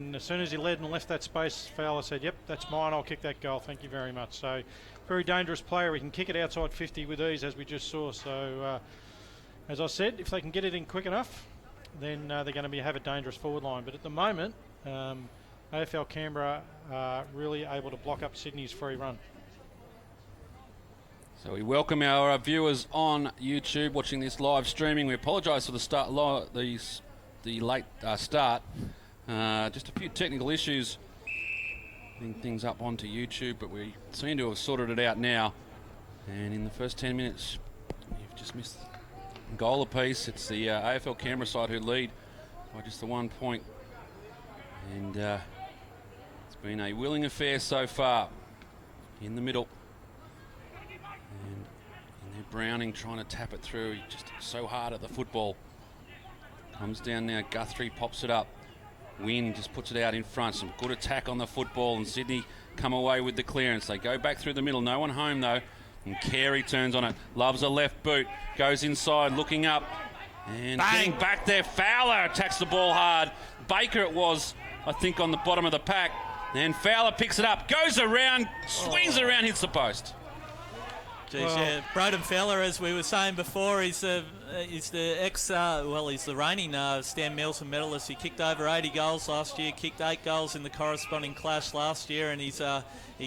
as soon as he led and left that space, Fowler said, yep, that's mine, I'll kick that goal, thank you very much. So, very dangerous player. He can kick it outside 50 with ease, as we just saw. So, as I said, if they can get it in quick enough, then they're going to have a dangerous forward line. But at the moment, AFL Canberra are really able to block up Sydney's free run. So we welcome our viewers on YouTube watching this live streaming. We apologise for the late start. Just a few technical issues getting things up onto YouTube, but we seem to have sorted it out now. And in the first 10 minutes, you've just missed a goal apiece. It's the AFL Canberra side who lead by just the 1 point. And it's been a willing affair so far. In the middle. And they're Browning trying to tap it through. He's just so hard at the football. Comes down now. Guthrie pops it up. Wynn just puts it out in front. Some good attack on the football, and Sydney come away with the clearance. They go back through the middle. No one home, though. And Carey turns on it. Loves a left boot. Goes inside, looking up. And bang! Back there. Fowler attacks the ball hard. Baker it was, I think, on the bottom of the pack. And Fowler picks it up. Goes around. Swings around. Hits the post. Geez, yeah, Broden Fowler, as we were saying before, he's the he's the reigning Stan Milton medalist. He kicked over 80 goals last year, kicked 8 goals in the corresponding clash last year, and he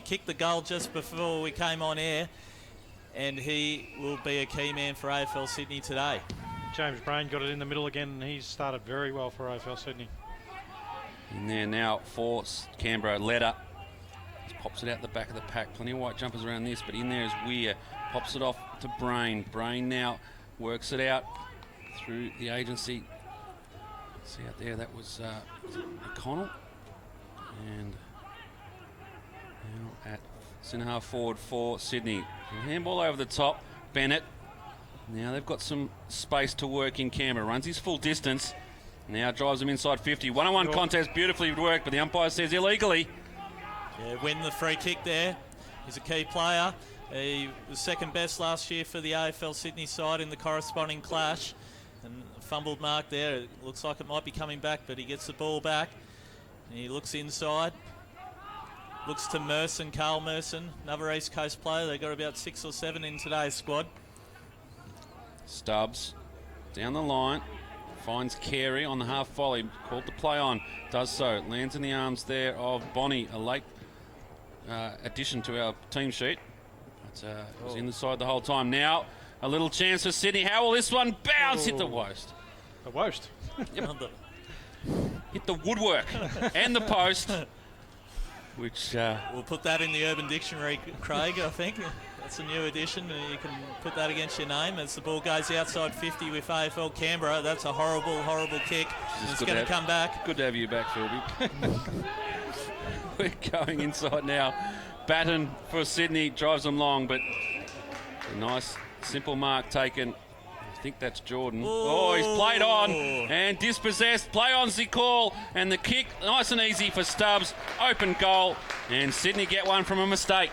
kicked the goal just before we came on air, and he will be a key man for AFL Sydney today. James Brain got it in the middle again, and he's started very well for AFL Sydney. In there now for Canberra, Leder. Pops it out the back of the pack. Plenty of white jumpers around this, but in there is Weir. Pops it off to Brain. Brain now works it out through the agency. See out there, that was McConnell. And now at centre half forward for Sydney. Handball over the top. Bennett. Now they've got some space to work in. Canberra runs his full distance. Now drives him inside 50. One-on-one contest, beautifully worked, but the umpire says illegally. Yeah, win the free kick there. He's a key player. He was second best last year for the AFL Sydney side in the corresponding clash. And a fumbled mark there. It looks like it might be coming back, but he gets the ball back. And he looks inside. Looks to Merson, Carl Merson, another East Coast player. They've got about 6 or 7 in today's squad. Stubbs down the line. Finds Carey on the half volley. Called to play on. Does so. Lands in the arms there of Bonnie. A late addition to our team sheet. But it was in the side the whole time. Now a little chance for Sydney. How will this one bounce? Hit the post. The post. Yep. Hit the woodwork and the post. Which we'll put that in the Urban Dictionary, Craig, I think. That's a new addition. You can put that against your name. As the ball goes outside 50 with AFL Canberra, that's a horrible, horrible kick. It's going to come back. Good to have you back, Philby. We're going inside now. Batten for Sydney, drives them long, but a nice, simple mark taken. I think that's Jordan. Oh, he's played on and dispossessed. Play on's the call, and the kick, nice and easy for Stubbs. Open goal, and Sydney get one from a mistake.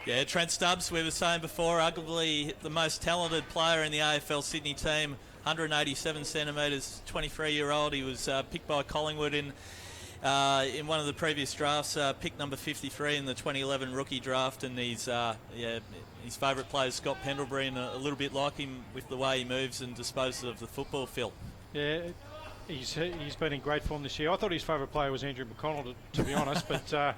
Yeah, Trent Stubbs, we were saying before, arguably the most talented player in the AFL Sydney team. 187 centimetres, 23-year-old. He was picked by Collingwood in one of the previous drafts, pick number 53 in the 2011 rookie draft, and his favourite player is Scott Pendlebury, and a little bit like him with the way he moves and disposes of the football, Phil. Yeah, he's been in great form this year. I thought his favourite player was Andrew McConnell, to be honest, but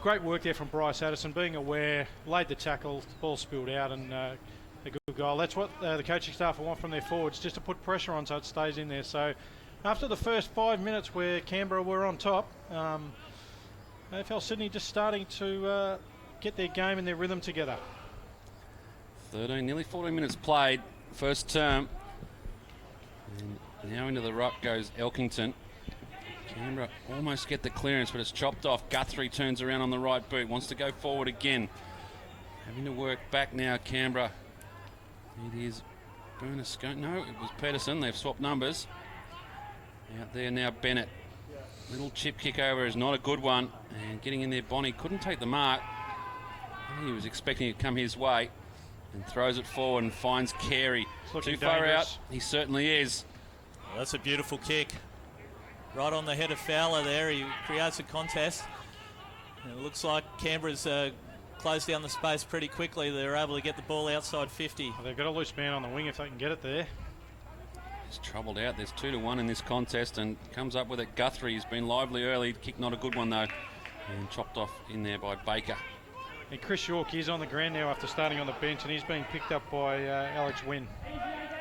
great work there from Bryce Addison, being aware, laid the tackle, the ball spilled out, and a good goal. That's what the coaching staff want from their forwards, just to put pressure on so it stays in there. So after the first 5 minutes where Canberra were on top, AFL Sydney just starting to get their game and their rhythm together. 13, nearly 14 minutes played, first term. And now into the ruck goes Elkington. Canberra almost get the clearance, but it's chopped off. Guthrie turns around on the right boot, wants to go forward again. Having to work back now, Canberra. It is Bernascone. No, it was Pedersen. They've swapped numbers. Out there now, Bennett. Little chip kick over is not a good one. And getting in there, Bonnie couldn't take the mark. I think he was expecting it to come his way. And throws it forward and finds Carey. Too far out. He certainly is. Well, that's a beautiful kick. right on the head of Fowler there. He creates a contest. And it looks like Canberra's closed down the space pretty quickly. They're able to get the ball outside 50. Well, they've got a loose man on the wing if they can get it there. He's troubled out. There's 2-1 in this contest and comes up with it. Guthrie has been lively early. Kick not a good one though. And chopped off in there by Baker. And Chris York is on the ground now after starting on the bench, and he's being picked up by Alex Wynn.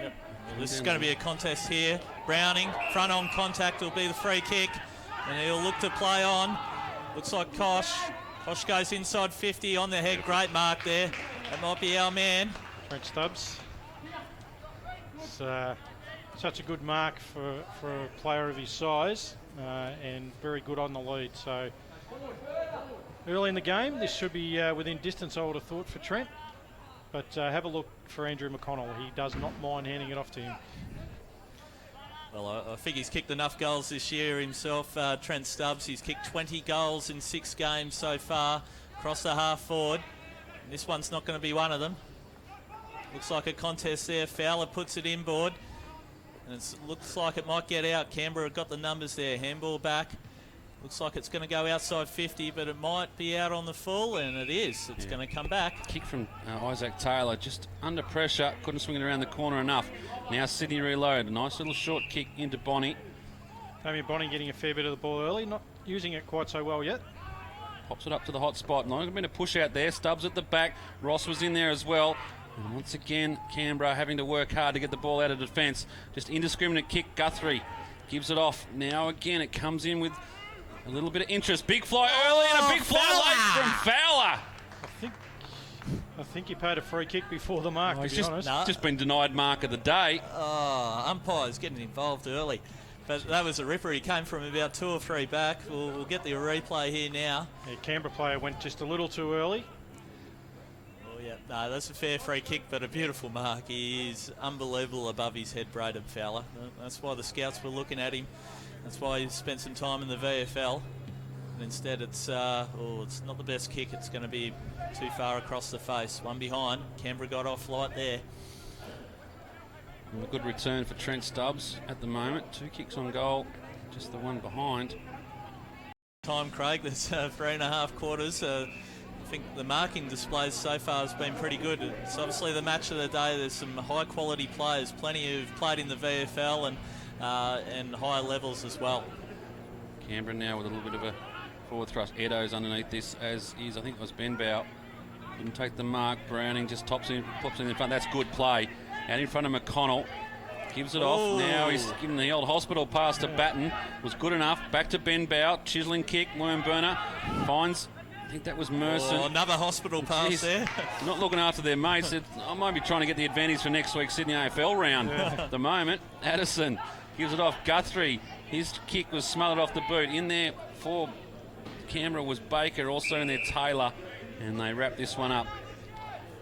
Yep. Well, this is going to be a contest here. Browning, front on contact will be the free kick, and he'll look to play on. Looks like Kosh. Kosh goes inside 50 on the head. Great mark there. That might be our man. Trent Stubbs. It's such a good mark for a player of his size, and very good on the lead. So early in the game, this should be within distance, I would have thought, for Trent. But have a look for Andrew McConnell. He does not mind handing it off to him. Well, I think he's kicked enough goals this year himself, Trent Stubbs. He's kicked 20 goals in 6 games so far across the half forward. And this one's not going to be one of them. Looks like a contest there. Fowler puts it inboard. And it looks like it might get out. Canberra got the numbers there. Handball back. Looks like it's going to go outside 50, but it might be out on the full, and it is. It's going to come back. Kick from Isaac Taylor, just under pressure, couldn't swing it around the corner enough. Now Sydney reload, a nice little short kick into Bonnie. Damien Bonnie getting a fair bit of the ball early, not using it quite so well yet. Pops it up to the hot spot. Not been a push out there. Stubbs at the back. Ross was in there as well. And once again, Canberra having to work hard to get the ball out of defence. Just indiscriminate kick. Guthrie gives it off. Now again, it comes in with a little bit of interest. Big fly early and a big fly late from Fowler. I think he paid a free kick before the mark, to be honest. Just been denied mark of the day. Oh, umpire's getting involved early. But that was a ripper. He came from about 2 or 3 back. We'll get the replay here now. Yeah, Canberra player went just a little too early. Oh, yeah. No, that's a fair free kick, but a beautiful mark. He is unbelievable above his head, Braden Fowler. That's why the scouts were looking at him. That's why he spent some time in the VFL. And instead it's not the best kick. It's going to be too far across the face. One behind. Canberra got off light there. And a good return for Trent Stubbs at the moment. 2 kicks on goal, just the one behind. Time, Craig. There's 3.5 quarters. I think the marking displays so far has been pretty good. It's obviously the match of the day. There's some high quality players, plenty who've played in the VFL and higher levels as well. Canberra now with a little bit of a forward thrust. Edo's underneath this, as is, I think it was Ben Bow. Couldn't take the mark. Browning just pops in front. That's good play. Out in front of McConnell. Gives it off. Now he's giving the old hospital pass to Batten. Was good enough. Back to Ben Bow. Chiseling kick. Worm burner. Finds, I think that was Merson. Oh, another hospital pass there. Not looking after their mates. I might be trying to get the advantage for next week's Sydney AFL round. At the moment, Addison gives it off. Guthrie. His kick was smothered off the boot. In there for Canberra was Baker. Also in there Taylor. And they wrap this one up.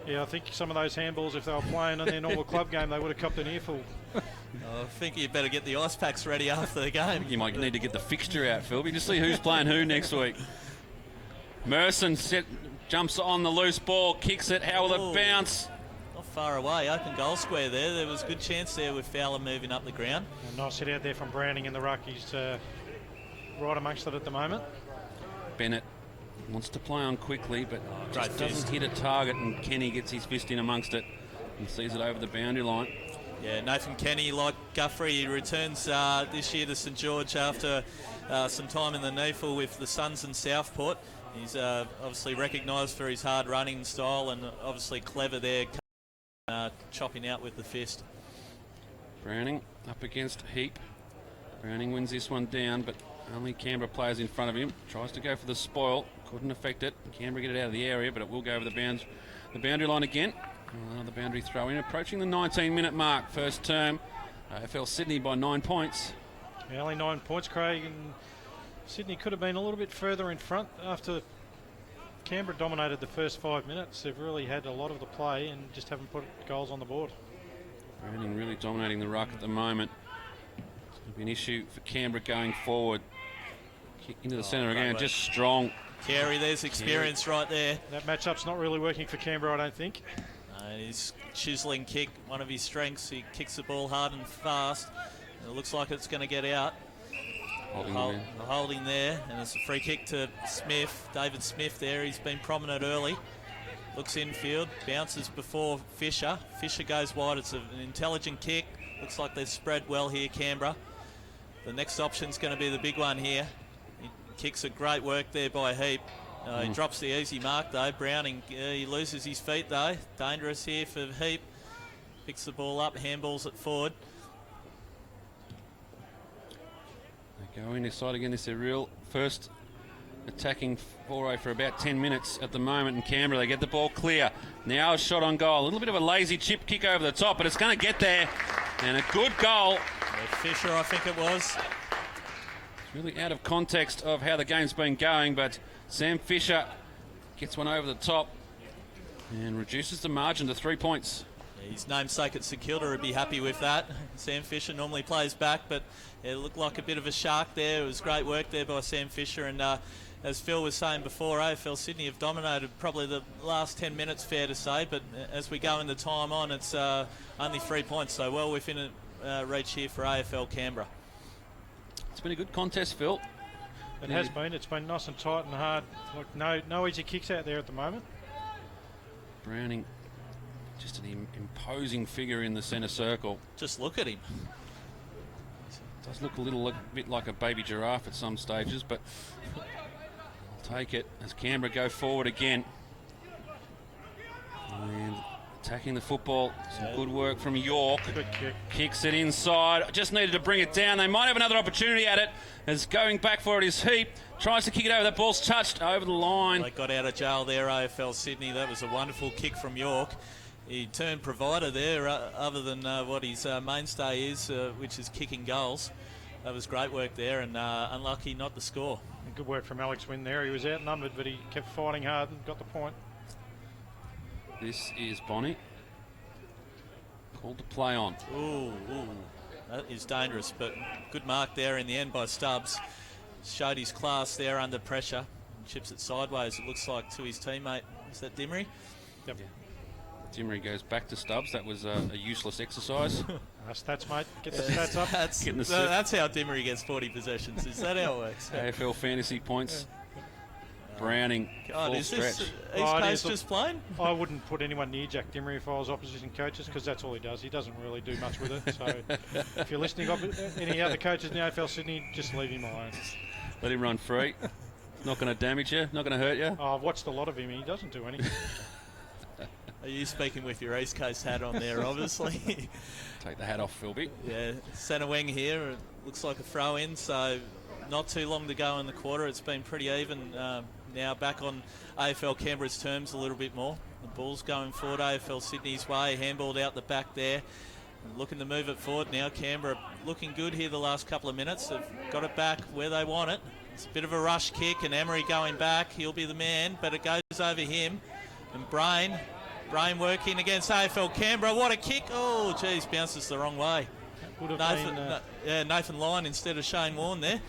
Yeah, I think some of those handballs, if they were playing in their normal club game, they would have copped an earful. I think you better get the ice packs ready after the game. You might need to get the fixture out, Philby, to see who's playing who next week. Merson jumps on the loose ball, kicks it. How will it bounce? Not far away, open goal square there. There was a good chance there with Fowler moving up the ground. A nice hit out there from Browning in the ruck. He's right amongst it at the moment. Bennett wants to play on quickly, but just doesn't hit a target, and Kenny gets his fist in amongst it and sees it over the boundary line. Yeah, Nathan Kenny, like Guthrie, he returns this year to St George after some time in the NEFL with the Suns and Southport. He's obviously recognised for his hard running style and obviously clever there, chopping out with the fist. Browning up against Heap. Browning wins this one down, but only Canberra players in front of him. Tries to go for the spoil. Couldn't affect it. Canberra get it out of the area, but it will go over the boundary line again. Another boundary throw in. Approaching the 19-minute mark. First term. AFL Sydney by 9 points. Yeah, only 9 points, Craig. And Sydney could have been a little bit further in front after Canberra dominated the first 5 minutes. They've really had a lot of the play and just haven't put goals on the board. Browning really dominating the ruck at the moment. It's going to be an issue for Canberra going forward. Kick into the centre again, just strong. Carey, there's experience right there. That matchup's not really working for Canberra, I don't think. His chiseling kick, one of his strengths. He kicks the ball hard and fast. It looks like it's going to get out. Holding there, and it's a free kick to Smith. David Smith there, he's been prominent early. Looks infield, bounces before Fisher. Fisher goes wide, it's an intelligent kick. Looks like they've spread well here, Canberra. The next option's going to be the big one here. He kicks a great work there by Heap. He drops the easy mark though. Browning, he loses his feet though. Dangerous here for Heap. Picks the ball up, handballs it forward. They go in this side again. This is their real first attacking foray for about 10 minutes at the moment in Canberra. They get the ball clear. Now a shot on goal. A little bit of a lazy chip kick over the top, but it's going to get there. And a good goal. Fisher, I think it was. It's really out of context of how the game's been going, but Sam Fisher gets one over the top and reduces the margin to 3 points. His namesake at St Kilda would be happy with that. Sam Fisher normally plays back, but it looked like a bit of a shark there. It was great work there by Sam Fisher, and as Phil was saying before, AFL Sydney have dominated probably the last 10 minutes, fair to say, but as we go into time on, it's only 3 points, so well within reach here for AFL Canberra. It's been a good contest, Phil. It has been. It's been nice and tight and hard. Look, no easy kicks out there at the moment. Browning, just an imposing figure in the centre circle. Just look at him. Does look a bit like a baby giraffe at some stages, but I'll take it as Canberra go forward again. And attacking the football. Some good work from York. Good kick. Kicks it inside. Just needed to bring it down. They might have another opportunity at it. As going back for it is Heap. Tries to kick it over. That ball's touched over the line. They got out of jail there, AFL Sydney. That was a wonderful kick from York. He turned provider there, other than what his mainstay is, which is kicking goals. That was great work there, and unlucky not to score. Good work from Alex Wynn there. He was outnumbered, but he kept fighting hard and got the point. This is Bonnie. Called to play on. Ooh, that is dangerous, but good mark there in the end by Stubbs. Showed his class there under pressure. Chips it sideways, it looks like, to his teammate. Is that Dimmery? Yep. Yeah. Dimmery goes back to Stubbs. That was a useless exercise. Stats, mate. Get the stats up. That's how Dimmery gets 40 possessions. Is that how it works? AFL fantasy points. Browning, God, full is stretch. this East Coast just playing? I wouldn't put anyone near Jack Dimmery if I was opposition coaches, because that's all he does. He doesn't really do much with it. So if you're listening, any other coaches in the AFL Sydney, just leave him alone. Let him run free. Not going to damage you. Not going to hurt you. Oh, I've watched a lot of him. He doesn't do anything. Are you speaking with your East Coast hat on there, obviously? Take the hat off, Philby. Yeah, centre wing here. It looks like a throw in, so not too long to go in the quarter. It's been pretty even. Now back on AFL Canberra's terms a little bit more. The ball's going forward AFL Sydney's way. Handballed out the back there. Looking to move it forward now. Canberra looking good here the last couple of minutes. They've got it back where they want it. It's a bit of a rush kick, and Emery going back. He'll be the man, but it goes over him. And Brain working against AFL Canberra. What a kick. Oh, geez, bounces the wrong way. Would have been, Nathan Lyon instead of Shane Warne there.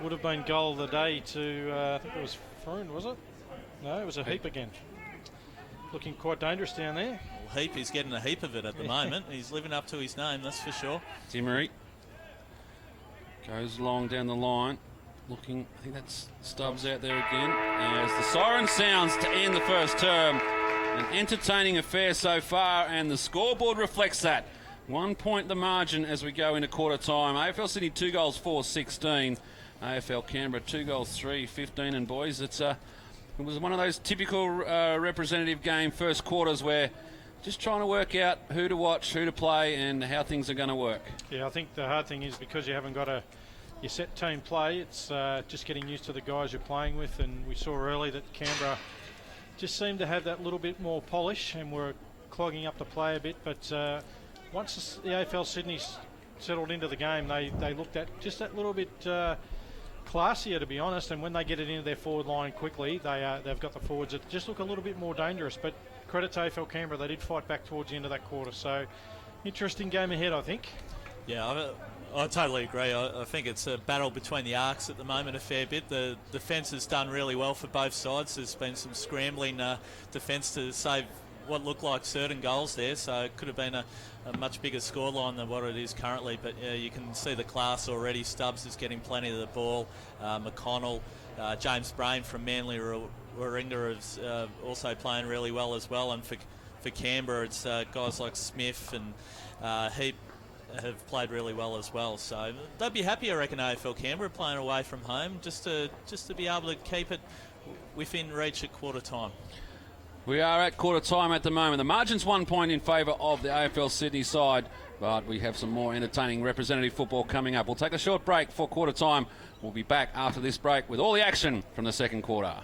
Would have been goal of the day to, I think it was Froon, was it? No, it was a Heap again. Looking quite dangerous down there. Well, Heap is getting a heap of it at the moment. He's living up to his name, that's for sure. Dimmery goes long down the line. Looking, I think that's Stubbs out there again. As the siren sounds to end the first term. An entertaining affair so far, and the scoreboard reflects that. 1 point the margin as we go into quarter time. AFL Sydney 2 goals 4-16. AFL Canberra 2 goals 3-15. And boys, it was one of those typical representative game first quarters where just trying to work out who to watch, who to play, and how things are going to work. Yeah, I think the hard thing is because you haven't got your set team play, it's just getting used to the guys you're playing with. And we saw early that Canberra just seemed to have that little bit more polish and were clogging up the play a bit. But once the AFL Sydney settled into the game, they looked at just that little bit classier, to be honest. And when they get it into their forward line quickly, they've got the forwards that just look a little bit more dangerous. But credit to AFL Canberra, they did fight back towards the end of that quarter. So interesting game ahead, I think. Yeah, I totally agree. I think it's a battle between the arcs at the moment a fair bit. The defence has done really well for both sides. There's been some scrambling defence to save what looked like certain goals there, so it could have been a much bigger scoreline than what it is currently. But you can see the class already. Stubbs is getting plenty of the ball. McConnell, James Brain from Manly Warringah is also playing really well as well. And for Canberra, it's guys like Smith and Heap have played really well as well. So they'd be happy, I reckon, AFL Canberra playing away from home, just to be able to keep it within reach at quarter time. We are at quarter time at the moment. The margin's 1 point in favour of the AFL Sydney side, but we have some more entertaining representative football coming up. We'll take a short break for quarter time. We'll be back after this break with all the action from the second quarter.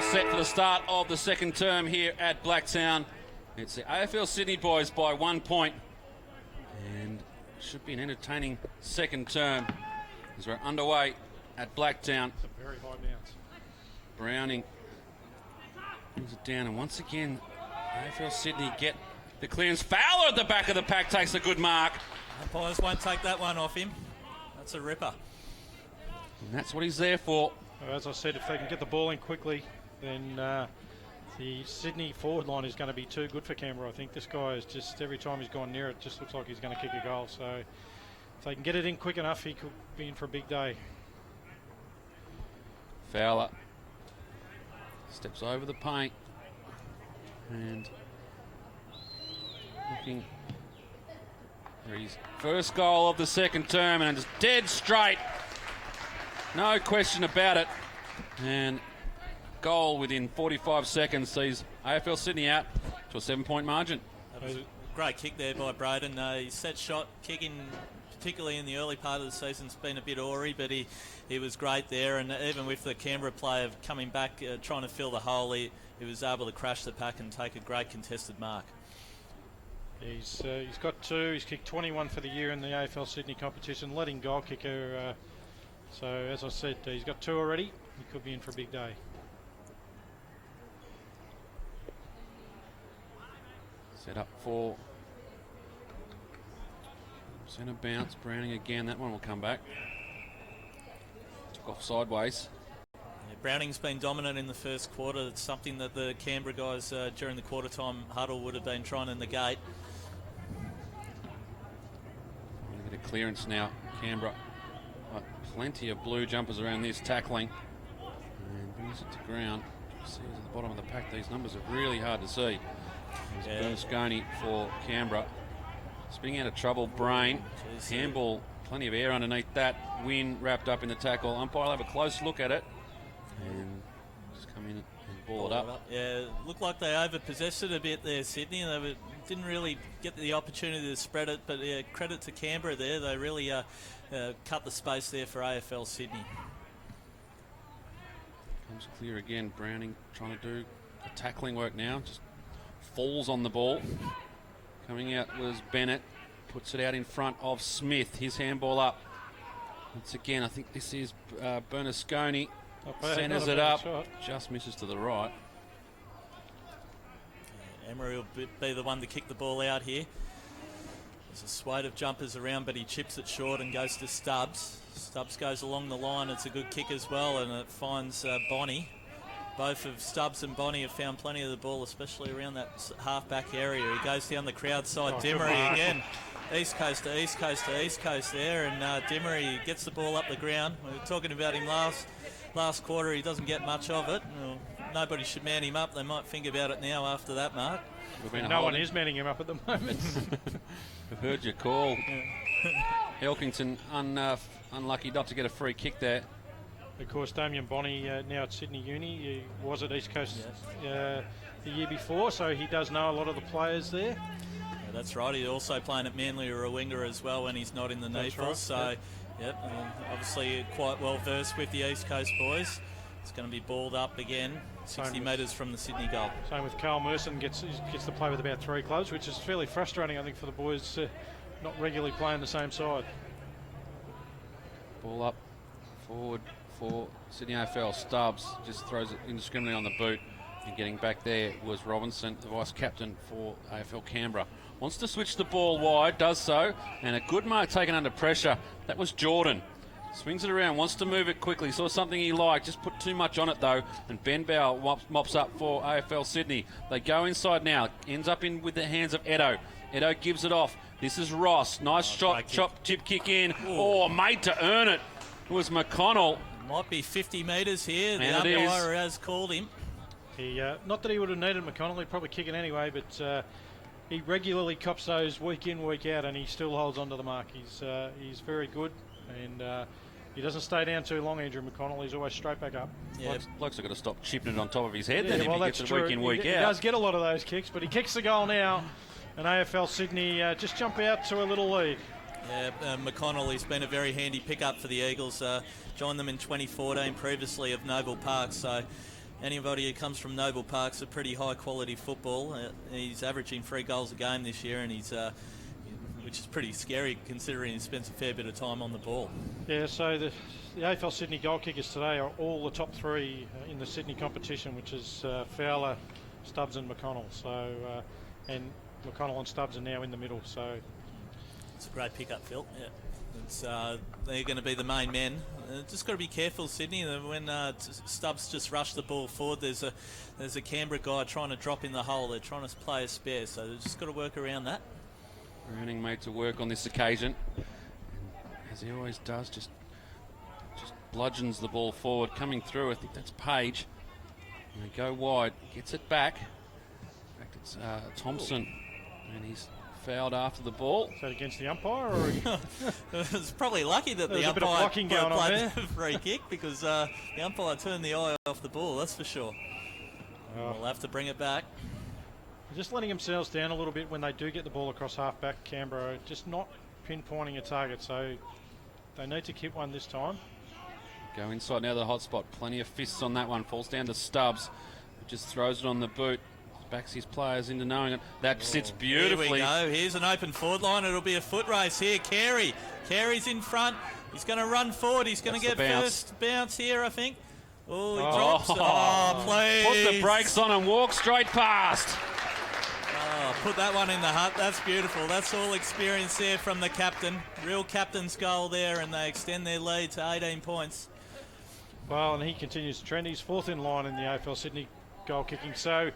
set for the start of the second term here at Blacktown. It's the AFL Sydney boys by 1 point. And should be an entertaining second term as we're underway at Blacktown. It's a very high bounce. Browning brings it down, and once again, AFL Sydney get the clearance. Fowler at the back of the pack takes a good mark. Umpires won't take that one off him. That's a ripper. And that's what he's there for. As I said, if they can get the ball in quickly, then the Sydney forward line is going to be too good for Canberra. I think this guy is just, every time he's gone near it, just looks like he's going to kick a goal. So if they can get it in quick enough, he could be in for a big day. Fowler steps over the paint and looking for his first goal of the second term, and it's dead straight. No question about it. And goal within 45 seconds sees AFL Sydney out to a 7-point margin. That was a great kick there by Braden. His set shot kicking, particularly in the early part of the season, has been a bit awry, but he was great there. And even with the Canberra player coming back, trying to fill the hole, he was able to crash the pack and take a great contested mark. He's got 2. He's kicked 21 for the year in the AFL Sydney competition, leading goal kicker. So as I said, he's got 2 already. He could be in for a big day. Set up for centre bounce. Browning again. That one will come back. Took off sideways. Yeah, Browning's been dominant in the first quarter. It's something that the Canberra guys during the quarter time huddle would have been trying to negate. A bit of clearance now, Canberra. But plenty of blue jumpers around this tackling. And brings it to ground. See at the bottom of the pack, these numbers are really hard to see. There's Bernasconi for Canberra. Spinning out of trouble, Brain. Handball, plenty of air underneath that. Win wrapped up in the tackle. Umpire will have a close look at it. And just come in and ball it up. Yeah, looked like they overpossessed it a bit there, Sydney. They didn't really get the opportunity to spread it, but credit to Canberra there. They really cut the space there for AFL Sydney. Comes clear again. Browning trying to do the tackling work now. Just falls on the ball. Coming out was Bennett. Puts it out in front of Smith. His handball up. Once again, I think this is Bernasconi. Centres it up. Shot. Just misses to the right. Yeah, Emery will be the one to kick the ball out here. There's a swathe of jumpers around, but he chips it short and goes to Stubbs. Stubbs goes along the line. It's a good kick as well, and it finds Bonnie. Both of Stubbs and Bonnie have found plenty of the ball, especially around that half-back area. He goes down the crowd side. Demery again. East coast to east coast to east coast there, and Demery gets the ball up the ground. We were talking about him last quarter. He doesn't get much of it. Well, nobody should man him up. They might think about it now after that, Mark. No one is manning him up at the moment. I've heard your call. Elkington unlucky not to get a free kick there. Of course, Damien Bonnie now at Sydney Uni. He was at East Coast the year before, so he does know a lot of the players there. Yeah, that's right. He's also playing at Manly or a winger as well when he's not in the NEFL. Right. So, obviously quite well versed with the East Coast boys. It's going to be balled up again, 60 metres from the Sydney goal. Same with Carl Merson, gets to play with about 3 clubs, which is fairly frustrating, I think, for the boys not regularly playing the same side. Ball up, forward for Sydney AFL. Stubbs just throws it indiscriminately on the boot, and getting back there was Robinson, the vice-captain for AFL Canberra. Wants to switch the ball wide, does so, and a good mark taken under pressure. That was Jordan. Swings it around, wants to move it quickly, saw something he liked, just put too much on it though, and Ben Bauer mops up for AFL Sydney. They go inside now, ends up in with the hands of Edo. Edo gives it off. This is Ross. Nice shot, chop, tip, kick in. Ooh. Made to earn it. It was McConnell. Might be 50 metres here. And the umpire has called him. He, not that he would have needed McConnell, he'd probably kick it anyway, but he regularly cops those week in, week out, and he still holds on to the mark. He's very good, and he doesn't stay down too long, Andrew McConnell. He's always straight back up. Yeah. Blokes have got to stop chipping it on top of his head then if he gets it week in, week out. He does get a lot of those kicks, but he kicks the goal now, and AFL Sydney just jump out to a little lead. Yeah, McConnell, he's been a very handy pickup for the Eagles. Joined them in 2014 previously of Noble Park, so anybody who comes from Noble Park's a pretty high-quality football. He's averaging 3 goals a game this year, and which is pretty scary considering he spends a fair bit of time on the ball. Yeah, so the AFL Sydney goal kickers today are all the top 3 in the Sydney competition, which is Fowler, Stubbs and McConnell. So, and McConnell and Stubbs are now in the middle. So it's a great pickup, Phil. Yeah, it's, they're going to be the main men. Just got to be careful, Sydney. When Stubbs just rushed the ball forward, there's a Canberra guy trying to drop in the hole. They're trying to play a spare, so they've just got to work around that. Browning made to work on this occasion, as he always does. Just bludgeons the ball forward, coming through. I think that's Page. And they go wide, gets it back. In fact, it's Thompson, and he's fouled after the ball. Is that against the umpire? Or it's probably lucky that the umpire played the free kick, because the umpire turned the eye off the ball, that's for sure. We'll have to bring it back. Just letting themselves down a little bit when they do get the ball across half-back, Canberra, just not pinpointing a target, so they need to keep one this time. Go inside now, the hot spot. Plenty of fists on that one. Falls down to Stubbs, who just throws it on the boot. Backs his players into knowing it. That sits beautifully. Here we go. Here's an open forward line. It'll be a foot race here. Carey's in front. He's going to run forward. He's going to get first bounce here, I think. Oh, he drops. Oh, please. Put the brakes on and walk straight past. Oh, put that one in the hut. That's beautiful. That's all experience there from the captain. Real captain's goal there, and they extend their lead to 18 points. Well, and he continues to trend. He's 4th in line in the AFL Sydney goal kicking. So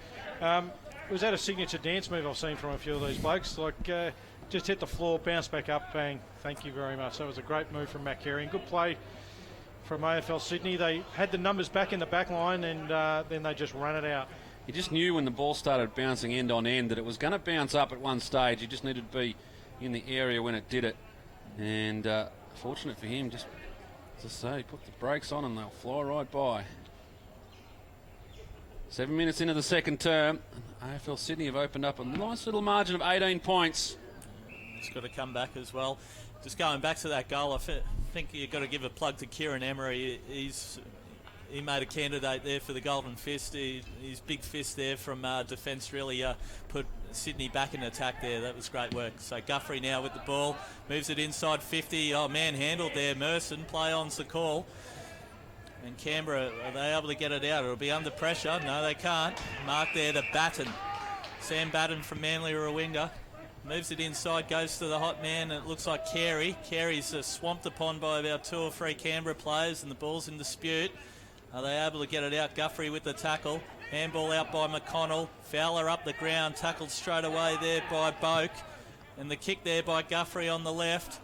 was that a signature dance move I've seen from a few of these blokes? Like just hit the floor, bounce back up, bang. Thank you very much. That was a great move from Matt Carey. And good play from AFL Sydney. They had the numbers back in the back line, and then they just ran it out. He just knew when the ball started bouncing end on end that it was going to bounce up at one stage. He just needed to be in the area when it did it. And fortunate for him, just as I say, put the brakes on and they'll fly right by. 7 minutes into the second term, AFL Sydney have opened up a nice little margin of 18 points. He's got to come back as well. Just going back to that goal, I think you've got to give a plug to Kieran Emery. He made a candidate there for the Golden Fist. His big fist there from defence really put Sydney back in attack there. That was great work. So Guthrie now with the ball, moves it inside 50. Oh, man handled there. Merson, play on's the call. And Canberra, are they able to get it out? It'll be under pressure. No, they can't. Mark there to Batten. Sam Batten from Manly Warringah. Moves it inside, goes to the hot man, and it looks like Carey. Carey's swamped upon by about 2 or 3 Canberra players, and the ball's in dispute. Are they able to get it out? Guthrie with the tackle. Handball out by McConnell. Fowler up the ground. Tackled straight away there by Boak. And the kick there by Guthrie on the left.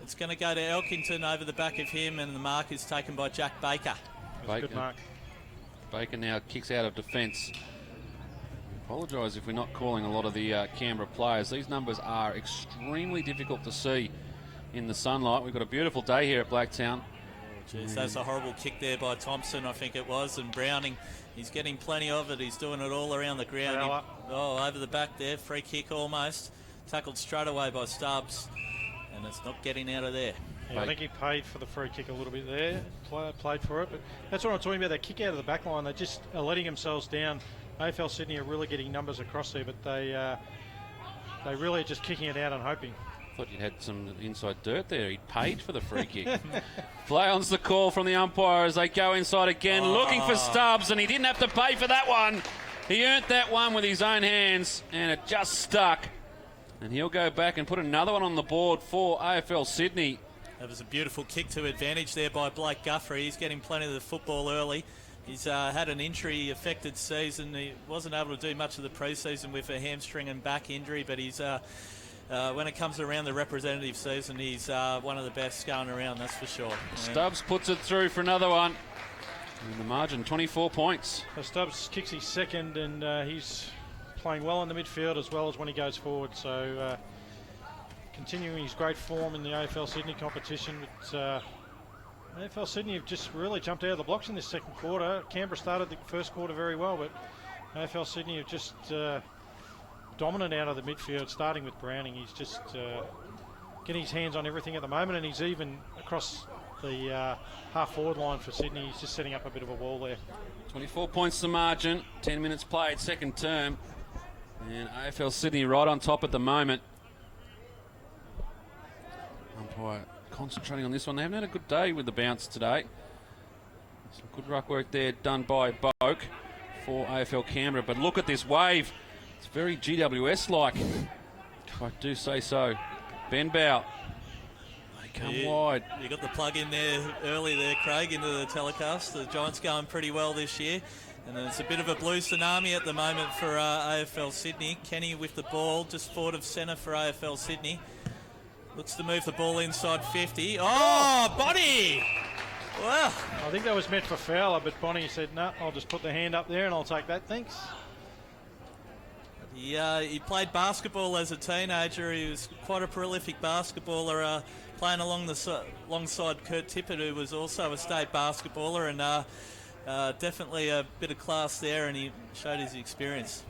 It's going to go to Elkington over the back of him, and the mark is taken by Jack Baker. Good mark. Baker now kicks out of defence. Apologise if we're not calling a lot of the Canberra players. These numbers are extremely difficult to see in the sunlight. We've got a beautiful day here at Blacktown. Jeez, that's a horrible kick there by Thompson, I think it was, and Browning, he's getting plenty of it. He's doing it all around the ground. Over the back there, free kick almost. Tackled straight away by Stubbs, and it's not getting out of there. Yeah, I think he paid for the free kick a little bit there, played for it, but that's what I'm talking about, that kick out of the back line. They just are letting themselves down. AFL Sydney are really getting numbers across there, but they really are just kicking it out and hoping. Thought you'd had some inside dirt there. He'd paid for the free kick. Play on's the call from the umpire as they go inside again, looking for Stubbs, and he didn't have to pay for that one. He earned that one with his own hands, and it just stuck. And he'll go back and put another one on the board for AFL Sydney. That was a beautiful kick to advantage there by Blake Guthrie. He's getting plenty of the football early. He's had an injury-affected season. He wasn't able to do much of the pre-season with a hamstring and back injury, but he's... when it comes around the representative season, he's one of the best going around, that's for sure. Stubbs puts it through for another one. And the margin, 24 points. So Stubbs kicks his second, and he's playing well in the midfield as well as when he goes forward. So continuing his great form in the AFL Sydney competition. But AFL Sydney have just really jumped out of the blocks in this second quarter. Canberra started the first quarter very well, but AFL Sydney have just... dominant out of the midfield, starting with Browning. He's just getting his hands on everything at the moment, and he's even across the half-forward line for Sydney. He's just setting up a bit of a wall there. 24 points the margin, 10 minutes played, second term. And AFL Sydney right on top at the moment. Umpire concentrating on this one. They haven't had a good day with the bounce today. Some good ruck work there done by Boak for AFL Canberra. But look at this wave. It's very GWS-like, if I do say so. Ben Bow. They come wide. You got the plug in there early there, Craig, into the telecast. The Giants going pretty well this year. And it's a bit of a blue tsunami at the moment for AFL Sydney. Kenny with the ball just forward of centre for AFL Sydney. Looks to move the ball inside 50. Oh, Bonnie! Well, I think that was meant for Fowler, but Bonnie said, no, I'll just put the hand up there and I'll take that, thanks. He played basketball as a teenager. He was quite a prolific basketballer, playing alongside Kurt Tippett, who was also a state basketballer, and definitely a bit of class there, and he showed his experience.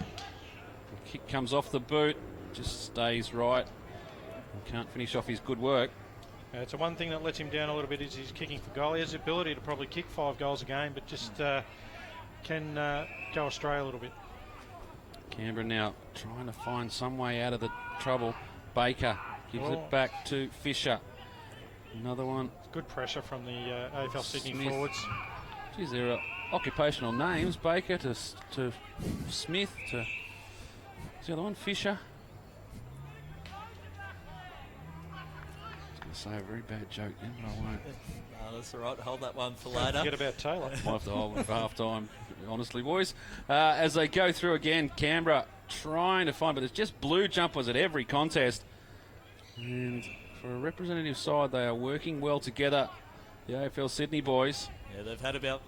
The kick comes off the boot, just stays right. Can't finish off his good work. It's the one thing that lets him down a little bit is he's kicking for goal. He has the ability to probably kick 5 goals a game, but just can go astray a little bit. Canberra now trying to find some way out of the trouble. Baker gives it back to Fisher. Another one. Good pressure from the AFL Sydney Smith. forwards. Geez, there are occupational names. Baker to Smith to... Who's the other one? Fisher. Say a very bad joke then, but I won't. No, that's all right. Hold that one for Don't later. forget about Taylor. I'll have to hold it for half time, honestly, boys. As they go through again, Canberra trying to find, but it's just blue jumpers at every contest. And for a representative side, they are working well together, the AFL Sydney boys. Yeah, they've had about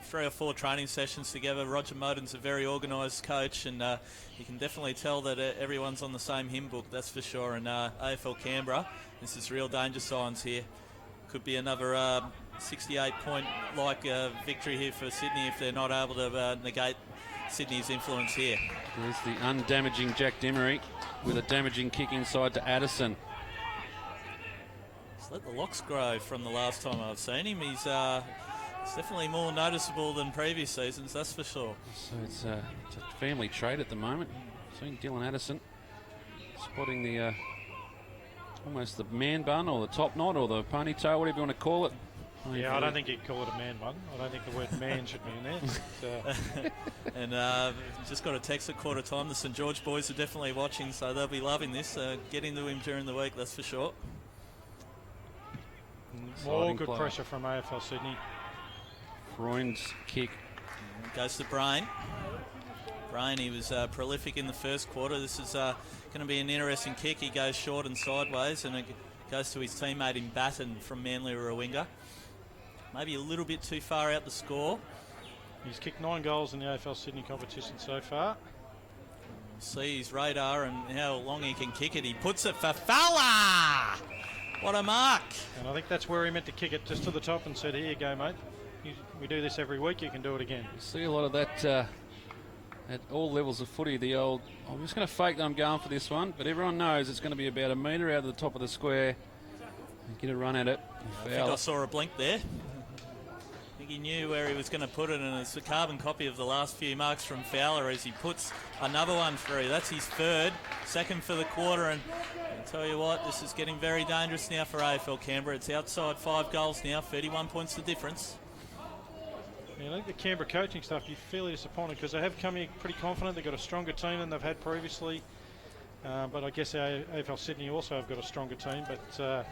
3 or 4 training sessions together. Roger Moden's a very organised coach, and you can definitely tell that everyone's on the same hymn book, that's for sure. And AFL Canberra, this is real danger signs here. Could be another 68-point victory here for Sydney if they're not able to negate Sydney's influence here. There's the undamaging Jack Demery with a damaging kick inside to Addison. Just let the locks grow from the last time I've seen him. He's definitely more noticeable than previous seasons, that's for sure. So it's a family trait at the moment. Seeing Dylan Addison spotting the almost the man bun or the top knot or the ponytail, whatever you want to call it. Yeah, I don't think you'd call it a man bun. I don't think the word man should be in there. And just got a text at quarter time. The St George boys are definitely watching, so they'll be loving this. Get into him during the week, that's for sure. More good pressure from AFL Sydney. Freund's kick. Goes to Brain. Brain, he was prolific in the first quarter. This is going to be an interesting kick. He goes short and sideways, and it goes to his teammate in Batten from Manly Warringah. Maybe a little bit too far out the score. He's kicked 9 goals in the AFL Sydney competition so far. We'll see his radar and how long he can kick it. He puts it for Fowler! What a mark! And I think that's where he meant to kick it, just to the top, and said, here you go, mate. We do this every week, you can do it again. You see a lot of that at all levels of footy, the old, I'm just going to fake that I'm going for this one, but everyone knows it's going to be about a metre out of the top of the square. And get a run at it. I think I saw a blink there. I think he knew where he was going to put it, and it's a carbon copy of the last few marks from Fowler as he puts another one through. That's his third, second for the quarter, and I'll tell you what, this is getting very dangerous now for AFL Canberra. It's outside 5 goals now, 31 points the difference. Yeah, I think the Canberra coaching staff, you're fairly disappointed because they have come here pretty confident. They've got a stronger team than they've had previously. But I guess AFL Sydney also have got a stronger team. But,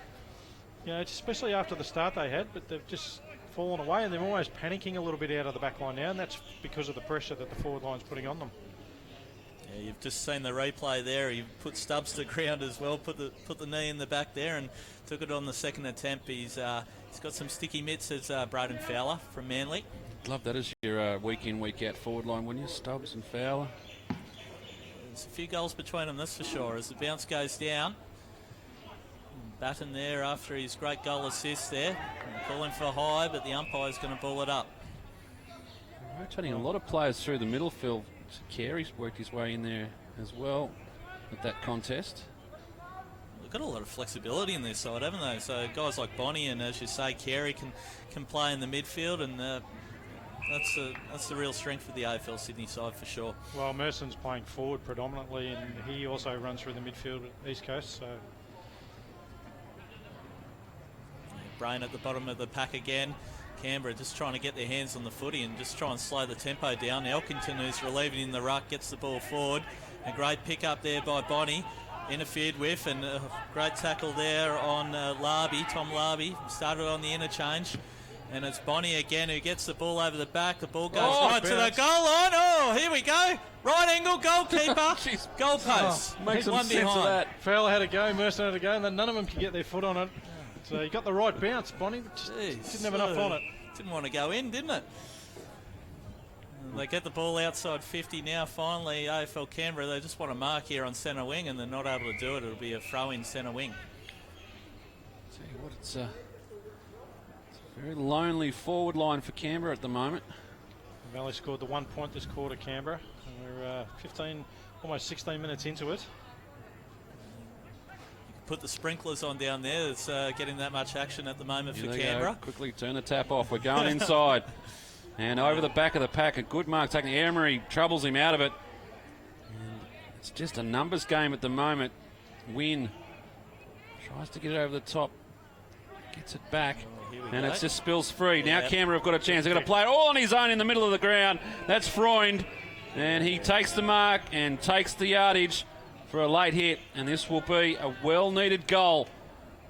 you know, especially after the start they had, but they've just fallen away and they're almost panicking a little bit out of the back line now, and that's because of the pressure that the forward line's putting on them. Yeah, you've just seen the replay there. He put Stubbs to ground as well, put the knee in the back there and took it on the second attempt. He's got some sticky mitts as Braden Fowler from Manly. Love that as your week in, week out forward line, wouldn't you? Stubbs and Fowler. There's a few goals between them, that's for sure. As the bounce goes down, Batten there after his great goal assist there. Calling for high, but the umpire's going to ball it up. Rotating a lot of players through the middle field. Carey's worked his way in there as well at that contest. got a lot of flexibility in this side, haven't they? So guys like Bonnie and, as you say, Carey can play in the midfield, and that's the real strength of the AFL Sydney side for sure. Well, Merson's playing forward predominantly, and he also runs through the midfield at East Coast. So Brain at the bottom of the pack again. Canberra just trying to get their hands on the footy and just try and slow the tempo down. Elkington, who's relieving in the ruck, gets the ball forward. A great pick up there by Bonnie. Interfered with, and a great tackle there on Larby. Tom Larby started on the interchange. And it's Bonnie again who gets the ball over the back. The ball goes right to the goal line. Oh, here we go. Right angle, goalkeeper. Goal post. Make some one sense behind. of that. Fowler had a go, Merson had a go, and then none of them could get their foot on it. So he got the right bounce, Bonnie, but just didn't have enough on it. Didn't want to go in, didn't it? And they get the ball outside 50 now, finally. AFL Canberra, they just want to mark here on centre wing, and they're not able to do it. It'll be a throw-in centre wing. Tell you what, it's a very lonely forward line for Canberra at the moment. They've only scored the 1 point this quarter, Canberra, and we're 15, almost 16 minutes into it. Put the sprinklers on down there. It's getting that much action at the moment for There they Canberra. go. Quickly turn the tap off. We're going inside. And over the back of the pack, a good mark taking Emery, troubles him out of it. And it's just a numbers game at the moment. Win tries to get it over the top, gets it back, and it just spills free. Now Canberra have got a chance. They're going to play it all on his own in the middle of the ground. That's Freund, and he takes the mark and takes the yardage for a late hit, and this will be a well-needed goal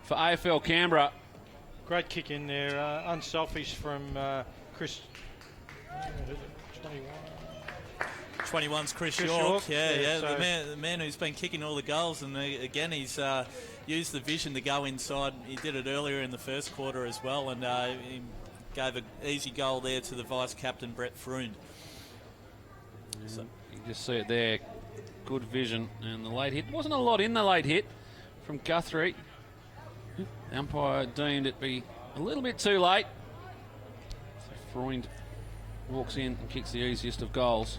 for AFL Canberra. Great kick in there, unselfish from Chris. 21's Chris York. York. Yeah, so the man who's been kicking all the goals, and again he's used the vision to go inside. He did it earlier in the first quarter as well, and he gave an easy goal there to the vice captain Brett Freund. So you can just see it there. Good vision, and the late hit wasn't a lot in the late hit from Guthrie. The umpire deemed it be a little bit too late. So Freund walks in and kicks the easiest of goals.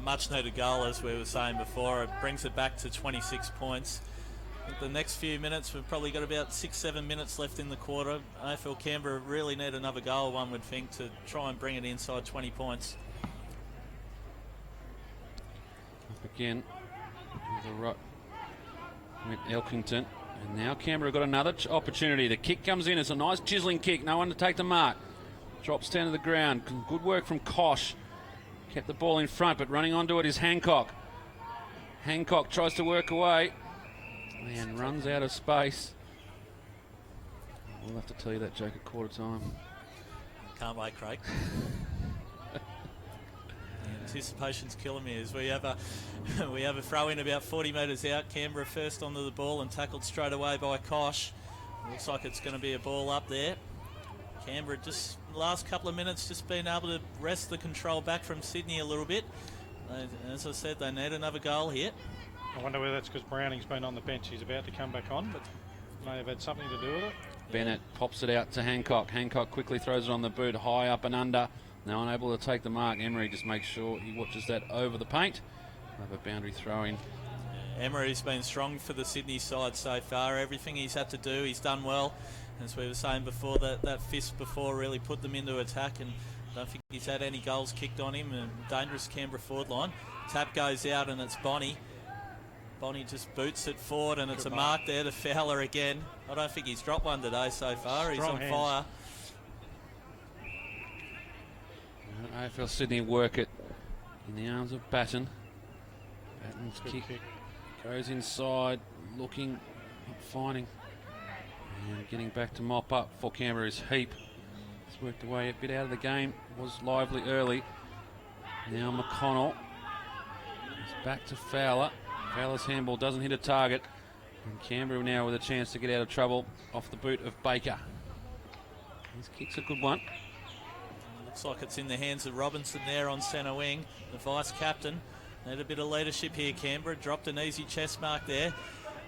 Much needed goal, as we were saying before. It brings it back to 26 points. I think the next few minutes, we've probably got about 6-7 minutes left in the quarter. AFL Canberra really need another goal, one would think, to try and bring it inside 20 points. Again, the right went Elkington, and now Canberra got another opportunity. The kick comes in. It's a nice chiseling kick. No one to take the mark. Drops down to the ground. Good work from Kosh. Kept the ball in front, but running onto it is Hancock. Hancock tries to work away and runs out of space. We'll have to tell you that joke at quarter time. Can't wait, Craig. Anticipation's killing me as we have a throw in about 40 metres out. Canberra first onto the ball and tackled straight away by Kosh. Looks like it's going to be a ball up there. Canberra just last couple of minutes just been able to wrest the control back from Sydney a little bit. As I said, they need another goal here. I wonder whether that's because Browning's been on the bench. He's about to come back on, but may have had something to do with it. Bennett pops it out to Hancock. Hancock quickly throws it on the boot, high up and under. Now unable to take the mark. Emery just makes sure he watches that over the paint. Have a boundary throw in. Emery's been strong for the Sydney side so far. Everything he's had to do, he's done well. As we were saying before, that fist before really put them into attack, and I don't think he's had any goals kicked on him. And dangerous Canberra forward line. Tap goes out and it's Bonnie. Bonnie just boots it forward, and it's a mark there to Fowler again. I don't think he's dropped one today so far. He's on fire. AFL Sydney work it in the arms of Batten. Batten's kick goes inside, looking, not finding. And getting back to mop up for Canberra's Heap. He's worked away a bit out of the game. Was lively early. Now McConnell. He's back to Fowler. Fowler's handball doesn't hit a target. And Canberra now with a chance to get out of trouble off the boot of Baker. His kick's a good one. Looks like it's in the hands of Robinson there on centre wing, the vice captain. Need a bit of leadership here, Canberra. Dropped an easy chest mark there.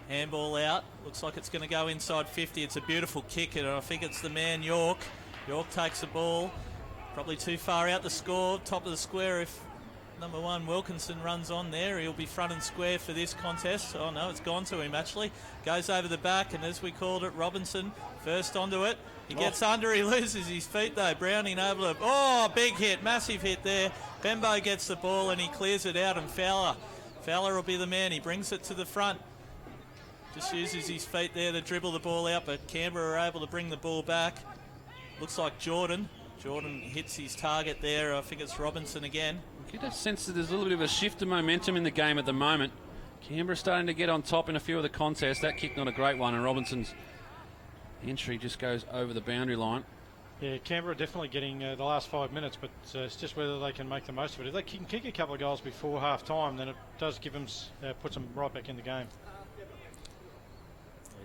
Handball out. Looks like it's going to go inside 50. It's a beautiful kick, and I think it's the man York. York takes the ball. Probably too far out the score. Top of the square if Number 1, Wilkinson runs on there. He'll be front and square for this contest. Oh no, it's gone to him actually. Goes over the back, and as we called it, Robinson first onto it. He gets under, he loses his feet though. Browning able to, big hit, massive hit there. Bembo gets the ball and he clears it out, and Fowler will be the man. He brings it to the front. Just uses his feet there to dribble the ball out, but Canberra are able to bring the ball back. Looks like Jordan hits his target there. I think it's Robinson again. I get a sense that there's a little bit of a shift of momentum in the game at the moment. Canberra starting to get on top in a few of the contests. That kick not a great one, and Robinson's entry just goes over the boundary line. Yeah, Canberra definitely getting the last 5 minutes, but it's just whether they can make the most of it. If they can kick a couple of goals before half time, then it does give them, puts them right back in the game.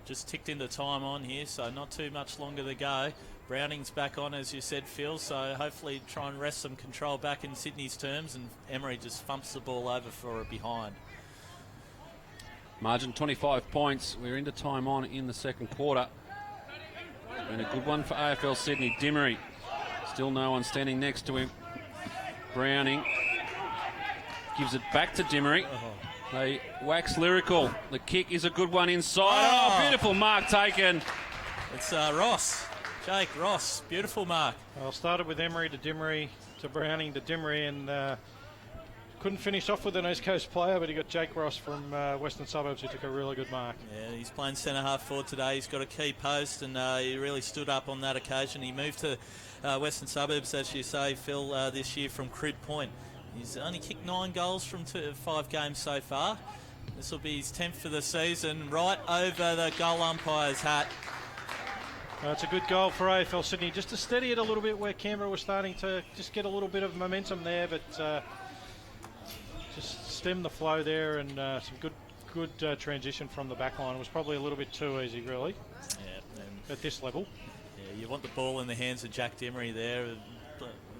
Just ticked into time on here, so not too much longer to go. Browning's back on, as you said, Phil, so hopefully try and wrest some control back in Sydney's terms, and Emery just thumps the ball over for a behind. Margin 25 points. We're into time on in the second quarter. Been a good one for AFL Sydney. Dimmery, still no one standing next to him. Browning gives it back to Dimmery. They wax lyrical. The kick is a good one inside. Beautiful mark taken. It's Ross. Jake Ross. Beautiful mark. Well, started with Emery to Dimmery to Browning to Dimmery, and couldn't finish off with an East Coast player, but he got Jake Ross from Western Suburbs who took a really good mark. Yeah, he's playing centre half forward today. He's got a key post, and he really stood up on that occasion. He moved to Western Suburbs, as you say, Phil, this year from Crib Point. He's only kicked 9 goals from 5 games so far. This will be his 10th for the season, right over the goal umpire's hat. It's a good goal for AFL Sydney, just to steady it a little bit where Canberra was starting to just get a little bit of momentum there, but just stem the flow there, and some good transition from the back line. It was probably a little bit too easy, really, at this level. Yeah, you want the ball in the hands of Jack Dimmery there.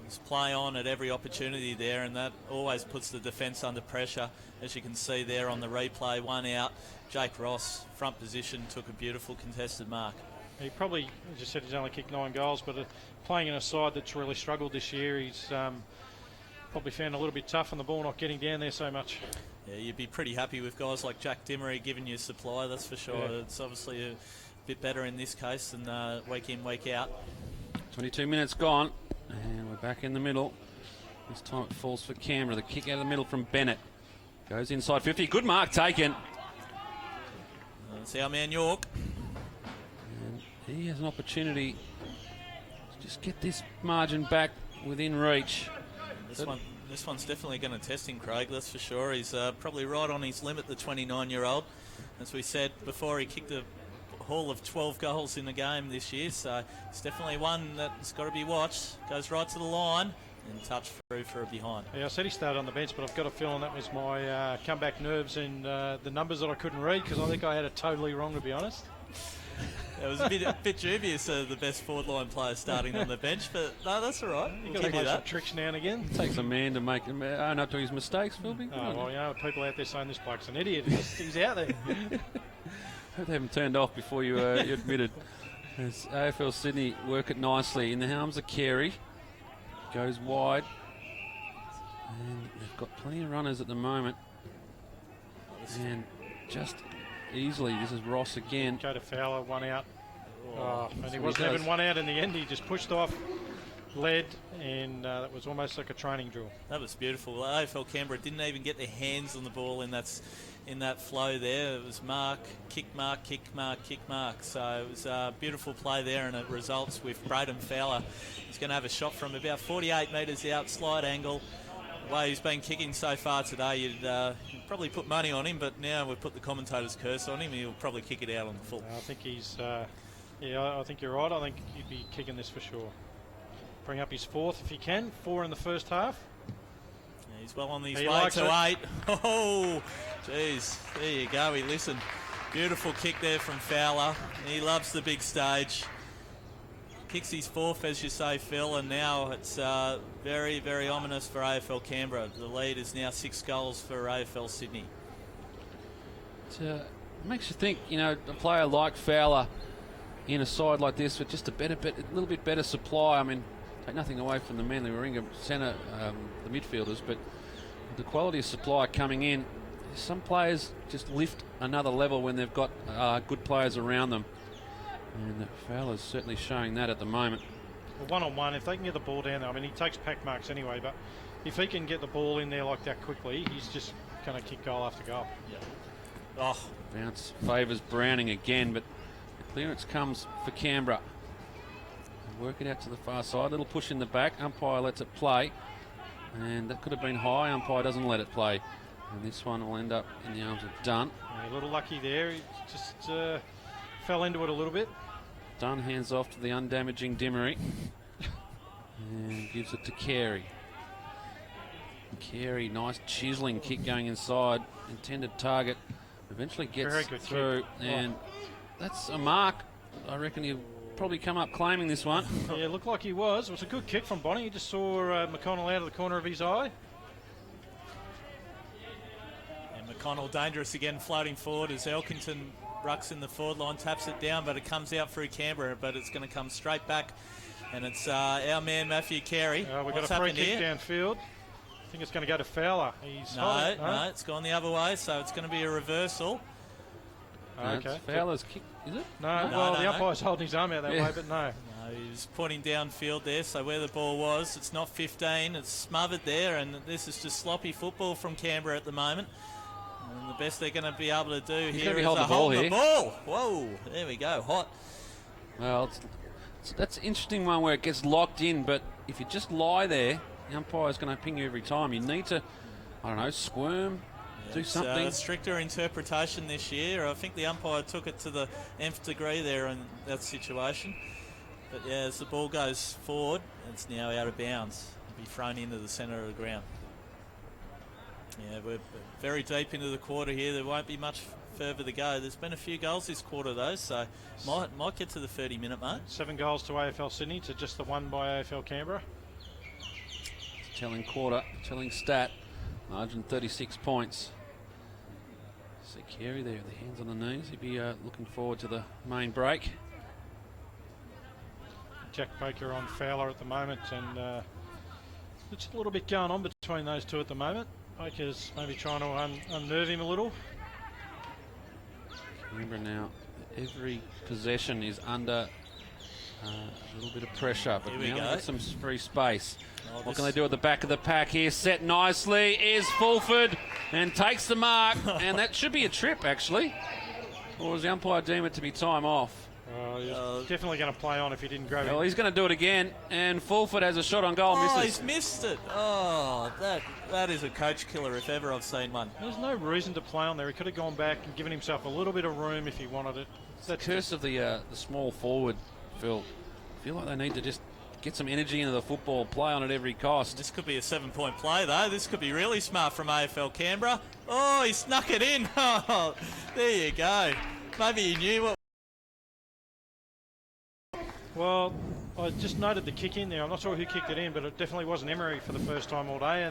He's play on at every opportunity there, and that always puts the defence under pressure. As you can see there on the replay, 1 out. Jake Ross, front position, took a beautiful contested mark. He probably, as you said, he's only kicked 9 goals, but playing in a side that's really struggled this year, he's probably found it a little bit tough on the ball, not getting down there so much. Yeah, you'd be pretty happy with guys like Jack Dimmery giving you supply, that's for sure. Yeah. It's obviously a bit better in this case than week in, week out. 22 minutes gone, and we're back in the middle. This time it falls for Canberra. The kick out of the middle from Bennett. Goes inside 50. Good mark taken. That's our man York. And he has an opportunity to just get this margin back within reach. This one's definitely going to test him, Craig, that's for sure. He's probably right on his limit, the 29-year-old. As we said before, he kicked a haul of 12 goals in the game this year, so it's definitely one that's got to be watched. Goes right to the line and touch through for a behind. Yeah, I said he started on the bench, but I've got a feeling that was my comeback nerves and the numbers that I couldn't read, because I think I had it totally wrong, to be honest. It was a bit dubious of the best forward line player starting on the bench, but no, that's all right. You've got to play some tricks now and again. It takes a man to own up to his mistakes, Philby. Oh, well, you know, people out there saying this bloke's an idiot. He's out there. Hope they haven't turned off before you admitted. As AFL Sydney work it nicely in the arms of Carey. Goes wide. And they've got plenty of runners at the moment. And just easily, this is Ross again. Go to Fowler, 1 out. And he wasn't even 1 out in the end. He just pushed off, led, and that was almost like a training drill. That was beautiful. AFL Canberra didn't even get their hands on the ball in that flow there. It was mark, kick mark, kick mark, kick mark. So it was a beautiful play there, and it results with Braden Fowler. He's going to have a shot from about 48 metres out, slide angle. The way he's been kicking so far today, you'd probably put money on him, but now we've put the commentator's curse on him. He'll probably kick it out on the full. I think he's, I think you're right. I think he'd be kicking this for sure. Bring up his 4th if he can. 4 in the first half. Yeah, he's well on his way to 8. Oh, jeez. There you go. He listened. Beautiful kick there from Fowler. He loves the big stage. Kicks his 4th, as you say, Phil, and now it's very, very ominous for AFL Canberra. The lead is now 6 goals for AFL Sydney. It makes you think, you know, a player like Fowler in a side like this with just a little bit better supply. I mean, take nothing away from the Manly Warringah centre, the midfielders, but the quality of supply coming in, some players just lift another level when they've got good players around them. And Fowler's certainly showing that at the moment. Well, one-on-one, if they can get the ball down there, I mean, he takes pack marks anyway, but if he can get the ball in there like that quickly, he's just going to kick goal after goal. Yeah. Oh. Bounce favours Browning again, but the clearance comes for Canberra. Work it out to the far side. Little push in the back. Umpire lets it play. And that could have been high. Umpire doesn't let it play. And this one will end up in the arms of Dunn. Yeah, a little lucky there. He just fell into it a little bit. Dunn hands off to the undamaging Dimmery. And gives it to Carey. Carey, nice chiseling kick going inside. Intended target. Eventually gets through. Kick. And that's a mark. I reckon he'll probably come up claiming this one. Yeah, it looked like he was. It was a good kick from Bonnie. He just saw McConnell out of the corner of his eye. And McConnell dangerous again, floating forward as Elkington rucks in the forward line, taps it down, but it comes out through Canberra, but it's going to come straight back. And it's our man, Matthew Carey. We've got a free kick downfield. I think it's going to go to Fowler. No, it's gone the other way, so it's going to be a reversal. Okay. Fowler's kick, is it? No, the umpire's holding his arm out that way, but no. No, he's pointing downfield there, so where the ball was, it's not 15, it's smothered there, and this is just sloppy football from Canberra at the moment. And the best they're going to be able to do here is hold the ball. Whoa, there we go, hot. Well, that's an interesting one where it gets locked in, but if you just lie there, the umpire's going to ping you every time. You need to, I don't know, squirm, do something. Stricter interpretation this year. I think the umpire took it to the nth degree there in that situation. But yeah, as the ball goes forward, it's now out of bounds. It'll be thrown into the centre of the ground. Yeah, we're very deep into the quarter here. There won't be much further to go. There's been a few goals this quarter though, so might get to the 30-minute mark. 7 goals to AFL Sydney to just the 1 by AFL Canberra. Telling quarter, telling stat, margin 36 points. See Carey there, the hands on the knees. He'd be looking forward to the main break. Jack Baker on Fowler at the moment, and there's a little bit going on between those two at the moment. Baker's maybe trying to unnerve him a little. Remember now, every possession is under a little bit of pressure, but now they've got some free space. What can they do at the back of the pack here? Set nicely is Fulford and takes the mark, and that should be a trip actually. Or was the umpire deem it to be time off? He's definitely going to play on if he didn't grab it. Well, he's going to do it again, and Fulford has a shot on goal. Oh, he's missed it. Oh, that is a coach killer if ever I've seen one. There's no reason to play on there. He could have gone back and given himself a little bit of room if he wanted it. It's the curse of the small forward, Phil. I feel like they need to just get some energy into the football, play on at every cost. This could be a 7-point play, though. This could be really smart from AFL Canberra. Oh, he snuck it in. Oh, there you go. Maybe he knew what. Well, I just noted the kick in there. I'm not sure who kicked it in, but it definitely wasn't Emery for the first time all day,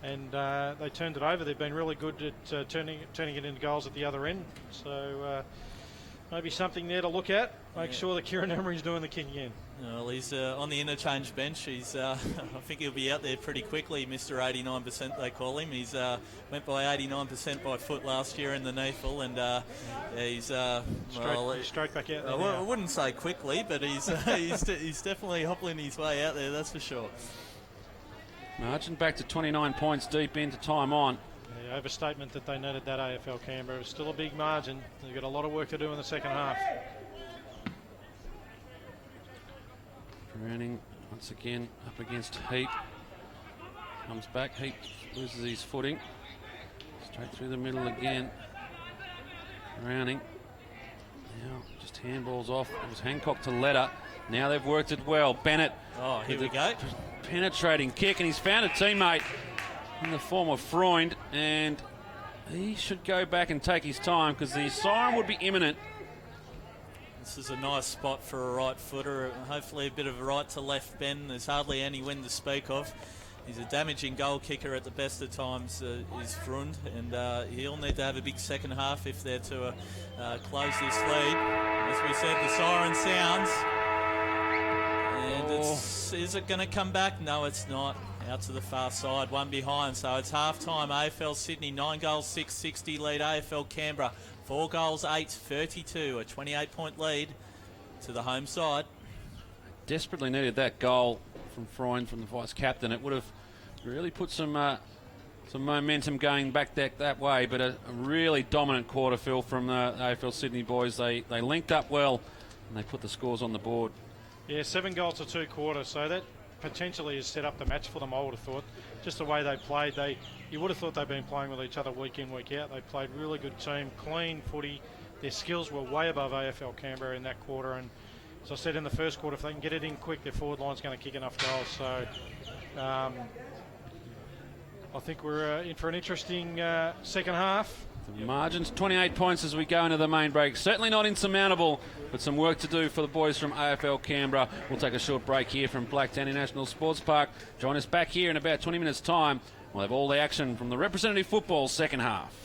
and they turned it over. They've been really good at turning it into goals at the other end. So maybe something there to look at. Make sure that Kieran Emery's doing the kicking in. Well, he's on the interchange bench. He's, I think he'll be out there pretty quickly, Mr. 89% they call him. He's went by 89% by foot last year in the NEFL, and he's straight back out there. I wouldn't say quickly, but he's he's definitely hobbling his way out there, that's for sure. Margin back to 29 points deep into time on. The overstatement that they netted that AFL Canberra is still a big margin. They've got a lot of work to do in the second half. Browning once again up against Heap. Comes back, Heap loses his footing. Straight through the middle again. Browning. Now just handballs off. It was Hancock to Letter. Now they've worked it well. Bennett. Oh, here we go. Penetrating kick, and he's found a teammate in the form of Freund, and he should go back and take his time because the siren would be imminent. This is a nice spot for a right footer. Hopefully a bit of a right to left bend. There's hardly any wind to speak of. He's a damaging goal kicker at the best of times, is Freund, and he'll need to have a big second half if they're to close this lead. As we said, the siren sounds. And is it going to come back? No, it's not. out to the far side, one behind. So it's half-time. AFL Sydney, 9 goals, 660 lead. AFL Canberra, 4 goals, 8-32. A 28-point lead to the home side. Desperately needed that goal from Freund, from the vice-captain. It would have really put some momentum going back that way, but a really dominant quarter, Phil, from the AFL Sydney boys. They linked up well, and they put the scores on the board. Yeah, 7 goals to 2 quarters, so that potentially has set up the match for them, I would have thought. Just the way they played, you would have thought they'd been playing with each other week in, week out. They played really good team, clean footy. Their skills were way above AFL Canberra in that quarter, and as I said in the first quarter, if they can get it in quick, their forward line's going to kick enough goals. So I think we're in for an interesting second half. The margin's 28 points as we go into the main break. Certainly not insurmountable, but some work to do for the boys from AFL Canberra. We'll take a short break here from Blacktown International Sports Park. Join us back here in about 20 minutes' time. We'll have all the action from the representative football second half.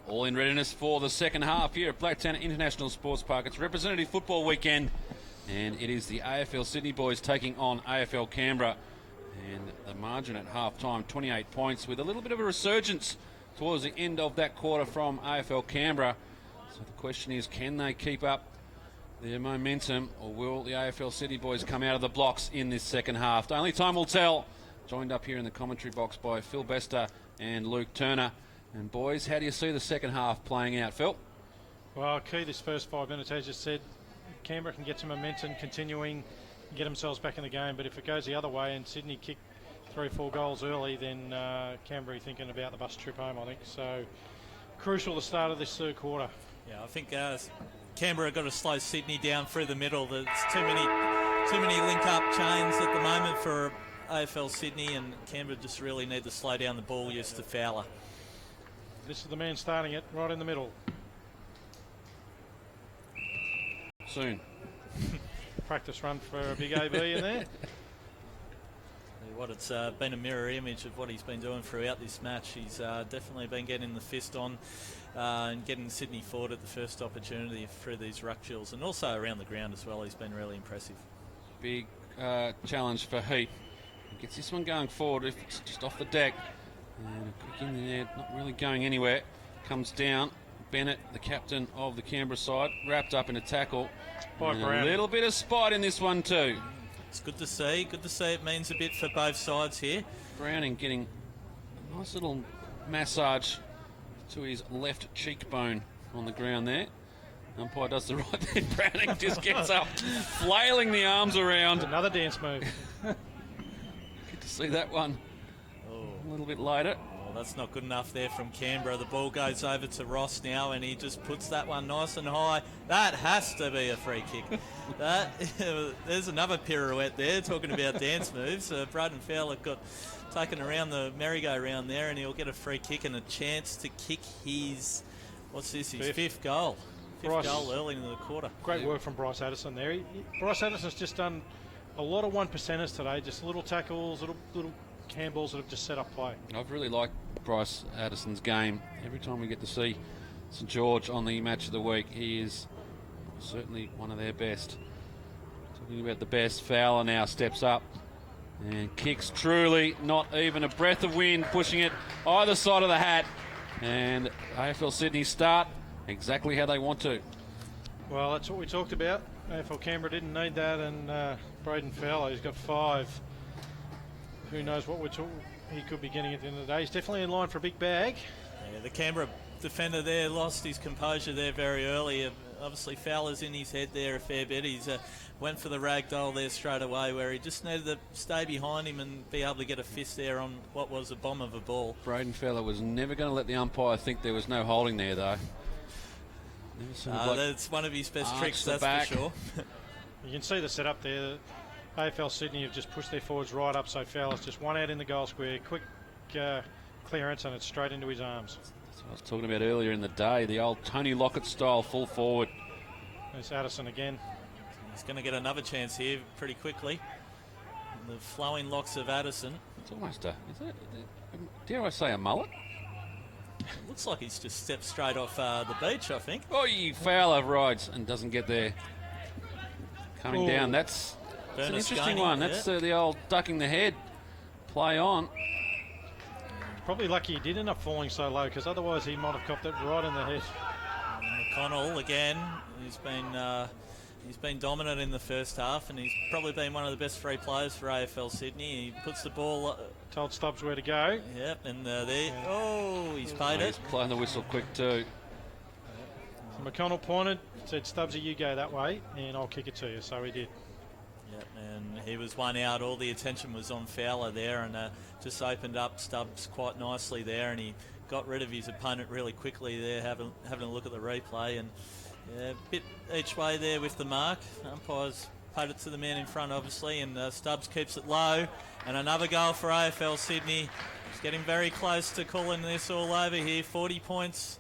All in readiness for the second half here at Blacktown International Sports Park. It's representative football weekend, and it is the AFL Sydney boys taking on AFL Canberra. And the margin at half-time, 28 points, with a little bit of a resurgence towards the end of that quarter from AFL Canberra. So the question is, can they keep up their momentum, or will the AFL Sydney boys come out of the blocks in this second half? Only time will tell. Joined up here in the commentary box by Phil Bester and Luke Turner. And boys, how do you see the second half playing out, Phil? Well, key this first 5 minutes, as you said, Canberra can get some momentum continuing, get themselves back in the game. But if it goes the other way and Sydney kick 3-4 goals early, then Canberra thinking about the bus trip home, I think. So crucial the start of this third quarter. Yeah, I think Canberra got to slow Sydney down through the middle. There's too many link-up chains at the moment for AFL Sydney, and Canberra just really need to slow down the ball use to Fowler. This is the man starting it right in the middle. Soon. Practice run for a big AB in there. It's been a mirror image of what he's been doing throughout this match. He's definitely been getting the fist on and getting Sydney forward at the first opportunity through these ruck drills, and also around the ground as well. He's been really impressive. Big challenge for Heap. He gets this one going forward, if it's just off the deck. And a quick in there, not really going anywhere. Comes down. Bennett, the captain of the Canberra side, wrapped up in a tackle. And a little bit of spite in this one too. It's good to see. Good to see. It means a bit for both sides here. Browning getting a nice little massage to his left cheekbone on the ground there. Umpire does the right thing. Browning just gets up, flailing the arms around. Another dance move. Good to see that one a little bit later. Well, that's not good enough there from Canberra. The ball goes over to Ross now, and he just puts that one nice and high. That has to be a free kick. There's another pirouette there, talking about dance moves. Braden Fowler got taken around the merry-go-round there, and he'll get a free kick and a chance to kick his, his fifth goal. Fifth goal early in the quarter. Great work from Bryce Addison there. Bryce Addison's just done a lot of one-percenters today, just little tackles, little handballs that have just set up play. I've really liked Bryce Addison's game. Every time we get to see St George on the match of the week, he is certainly one of their best. Talking about the best, Fowler now steps up and kicks truly, not even a breath of wind, pushing it either side of the hat. And AFL Sydney start exactly how they want to. Well, that's what we talked about. AFL Canberra didn't need that, and Braden Fowler, he's got 5. Who knows what he could be getting at the end of the day. He's definitely in line for a big bag. Yeah, the Canberra defender there lost his composure there very early. Obviously, Fowler's in his head there a fair bit. He's went for the ragdoll there straight away, where he just needed to stay behind him and be able to get a fist there on what was a bomb of a ball. Braden Fowler was never going to let the umpire think there was no holding there, though. That's one of his best tricks, that's for sure. You can see the setup there. AFL Sydney have just pushed their forwards right up, so Fowler's just one out in the goal square. Quick clearance, and it's straight into his arms. That's what I was talking about earlier in the day, the old Tony Lockett style full forward. There's Addison again. He's going to get another chance here pretty quickly. And the flowing locks of Addison. It's almost dare I say a mullet? It looks like he's just stepped straight off the beach, I think. Oh, Fowler rides and doesn't get there. Coming down, that's an interesting one. That's the old ducking the head play on. Probably lucky he did end up falling so low, because otherwise he might have copped it right in the head. And McConnell again. He's been dominant in the first half, and he's probably been one of the best free players for AFL Sydney. He puts the ball. Told Stubbs where to go. Yep, and there. Oh, he's paid it. He's playing the whistle quick too. So McConnell pointed, said, Stubbsy, you go that way, and I'll kick it to you. So he did. Yep, and he was one out. All the attention was on Fowler there, and just opened up Stubbs quite nicely there, and he got rid of his opponent really quickly there, having a look at the replay, and a bit each way there with the mark. Umpires paid it to the man in front, obviously, and Stubbs keeps it low, and another goal for AFL Sydney. He's getting very close to calling this all over here. 40 points.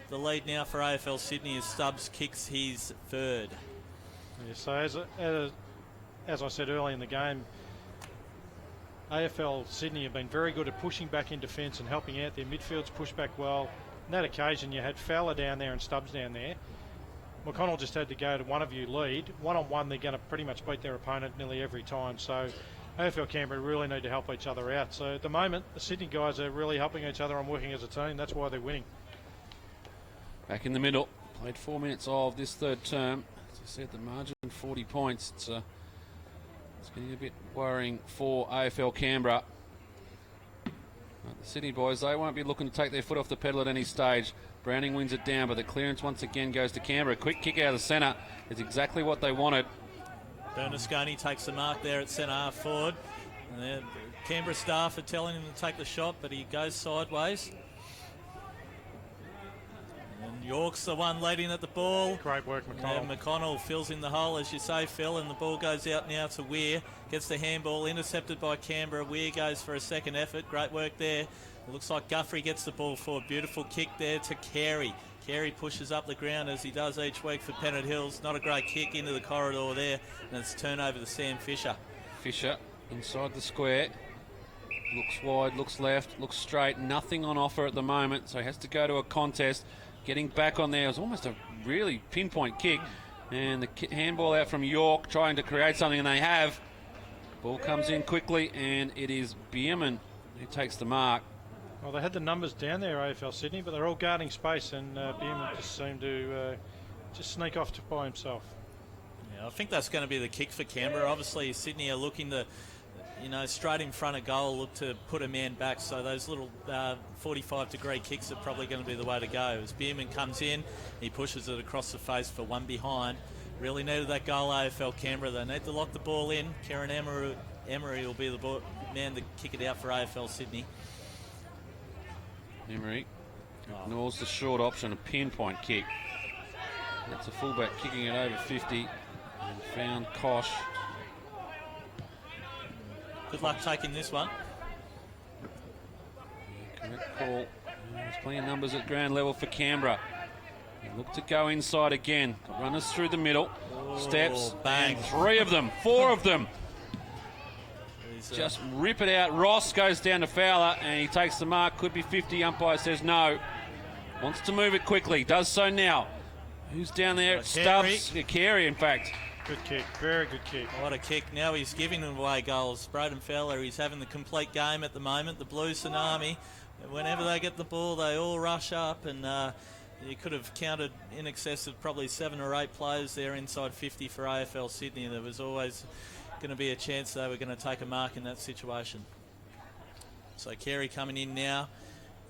The lead now for AFL Sydney as Stubbs kicks his third. Yeah, so as I said early in the game, AFL Sydney have been very good at pushing back in defence and helping out. Their midfield's pushed back well. On that occasion, you had Fowler down there and Stubbs down there. McConnell just had to go to one of you lead. One-on-one, they're going to pretty much beat their opponent nearly every time. So AFL Canberra really need to help each other out. So at the moment, the Sydney guys are really helping each other and working as a team. That's why they're winning. Back in the middle. Played 4 minutes of this third term. As I said, the margin 40 points. It's getting a bit worrying for AFL Canberra. The Sydney boys, they won't be looking to take their foot off the pedal at any stage. Browning wins it down, but the clearance once again goes to Canberra. Quick kick out of the centre is exactly what they wanted. Bernasconi takes the mark there at centre half forward. And the Canberra staff are telling him to take the shot, but he goes sideways. And York's the one leading at the ball. Great work, McConnell. And McConnell fills in the hole, as you say, Phil, and the ball goes out now to Weir. Gets the handball intercepted by Canberra. Weir goes for a second effort. Great work there. It looks like Guthrie gets the ball for a beautiful kick there to Carey. Carey pushes up the ground as he does each week for Pennant Hills. Not a great kick into the corridor there, and it's turnover to Sam Fisher. Fisher inside the square. Looks wide, looks left, looks straight. Nothing on offer at the moment, so he has to go to a contest. Getting back on there, it was almost a really pinpoint kick. And the handball out from York, trying to create something, and they have. Ball comes in quickly, and it is Bierman who takes the mark. Well, they had the numbers down there, AFL Sydney, but they're all guarding space, and Bierman just seemed to just sneak off by himself. Yeah, I think that's going to be the kick for Canberra. Obviously, Sydney are looking to, straight in front of goal, look to put a man back. So those little 45-degree kicks are probably going to be the way to go. As Bierman comes in, he pushes it across the face for one behind. Really needed that goal, AFL Canberra. They need to lock the ball in. Kieran Emery will be the man to kick it out for AFL Sydney. Emery ignores the short option, a pinpoint kick. That's a fullback kicking it over 50 and found Kosh. Good luck taking this one. Correct call. There's plenty of numbers at ground level for Canberra. They look to go inside again. Got runners through the middle. Steps. Bang. And 3 of them. 4 of them. Just rip it out. Ross goes down to Fowler and he takes the mark. Could be 50. Umpire says no. Wants to move it quickly. Does so now. Who's down there? Stubbs. Carey, in fact. Good kick. Very good kick. What a kick. Now he's giving away goals. Braden Fowler, he's having the complete game at the moment. The Blue Tsunami. Whenever they get the ball, they all rush up, and you could have counted in excess of probably 7 or 8 players there inside 50 for AFL Sydney. There was always going to be a chance they were going to take a mark in that situation. So Carey coming in now.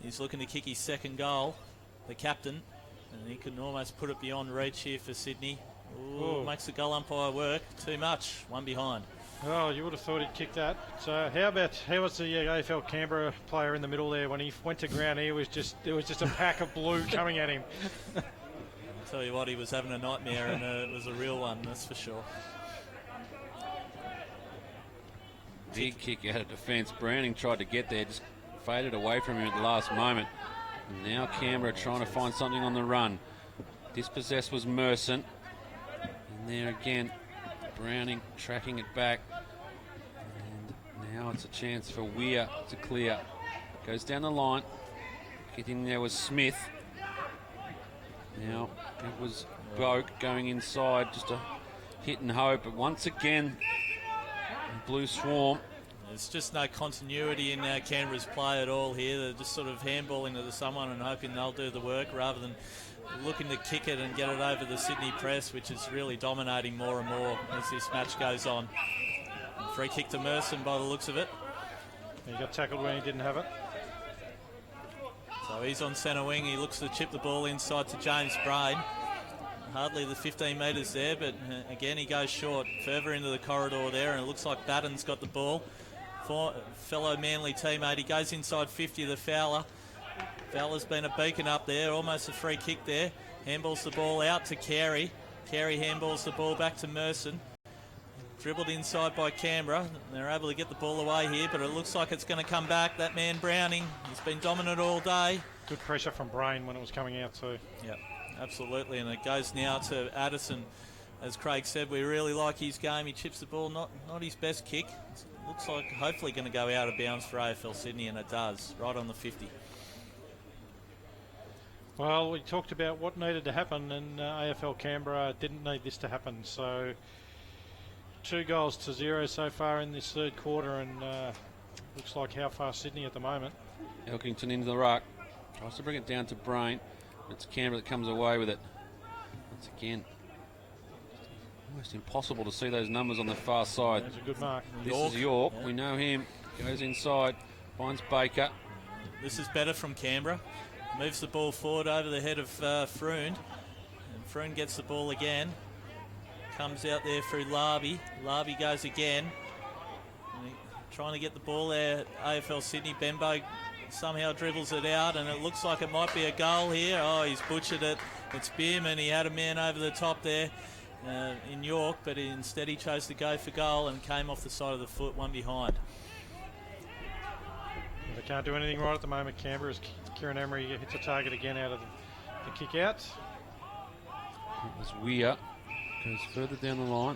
He's looking to kick his second goal, the captain, and he can almost put it beyond reach here for Sydney. Ooh, makes the goal umpire work. Too much. One behind. Oh, you would have thought he'd kick that. So how was the AFL Canberra player in the middle there when he went to ground? There was just a pack of blue coming at him. I'll tell you what, he was having a nightmare, and it was a real one, that's for sure. Big kick out of defence. Browning tried to get there, just faded away from him at the last moment. And now Canberra trying to find something on the run. Dispossessed was Merson. And there again, Browning tracking it back. And now it's a chance for Weir to clear. Goes down the line. Getting there was Smith. Now it was Boak going inside, just a hit and hope. But once again, Blue Swarm. There's just no continuity in Canberra's play at all here. They're just sort of handballing it to someone and hoping they'll do the work rather than looking to kick it and get it over the Sydney press, which is really dominating more and more as this match goes on. Free kick to Merson by the looks of it. He got tackled when he didn't have it. So he's on centre wing. He looks to chip the ball inside to James Brain. Hardly the 15 metres there, but again he goes short. Further into the corridor there, and it looks like Batten's got the ball. Fellow Manly teammate, he goes inside 50 to Fowler. Fowler's been a beacon up there, almost a free kick there. Handballs the ball out to Carey. Carey handballs the ball back to Merson. Dribbled inside by Canberra. They're able to get the ball away here, but it looks like it's going to come back. That man Browning, he's been dominant all day. Good pressure from Brain when it was coming out too. Yeah, absolutely, and it goes now to Addison. As Craig said, we really like his game. He chips the ball, not his best kick. It looks like hopefully going to go out of bounds for AFL Sydney, and it does, right on the 50. Well, we talked about what needed to happen, and AFL Canberra didn't need this to happen. So 2-0 so far in this third quarter, and looks like how far Sydney at the moment. Elkington into the ruck. Tries to bring it down to Brain. It's Canberra that comes away with it. Once again, almost impossible to see those numbers on the far side. That's a good mark. This is York. Yeah. We know him. Goes inside. Finds Baker. This is better from Canberra. Moves the ball forward over the head of Froon. And Froon gets the ball again. Comes out there through Larby. Larby goes again. Trying to get the ball there. AFL Sydney. Benbow somehow dribbles it out, and it looks like it might be a goal here. Oh, he's butchered it. It's Bierman. He had a man over the top there in York, but instead he chose to go for goal and came off the side of the foot, one behind. They can't do anything right at the moment, Canberra, as Kieran Emery hits a target again out of the kick out. It was Weir. Goes further down the line.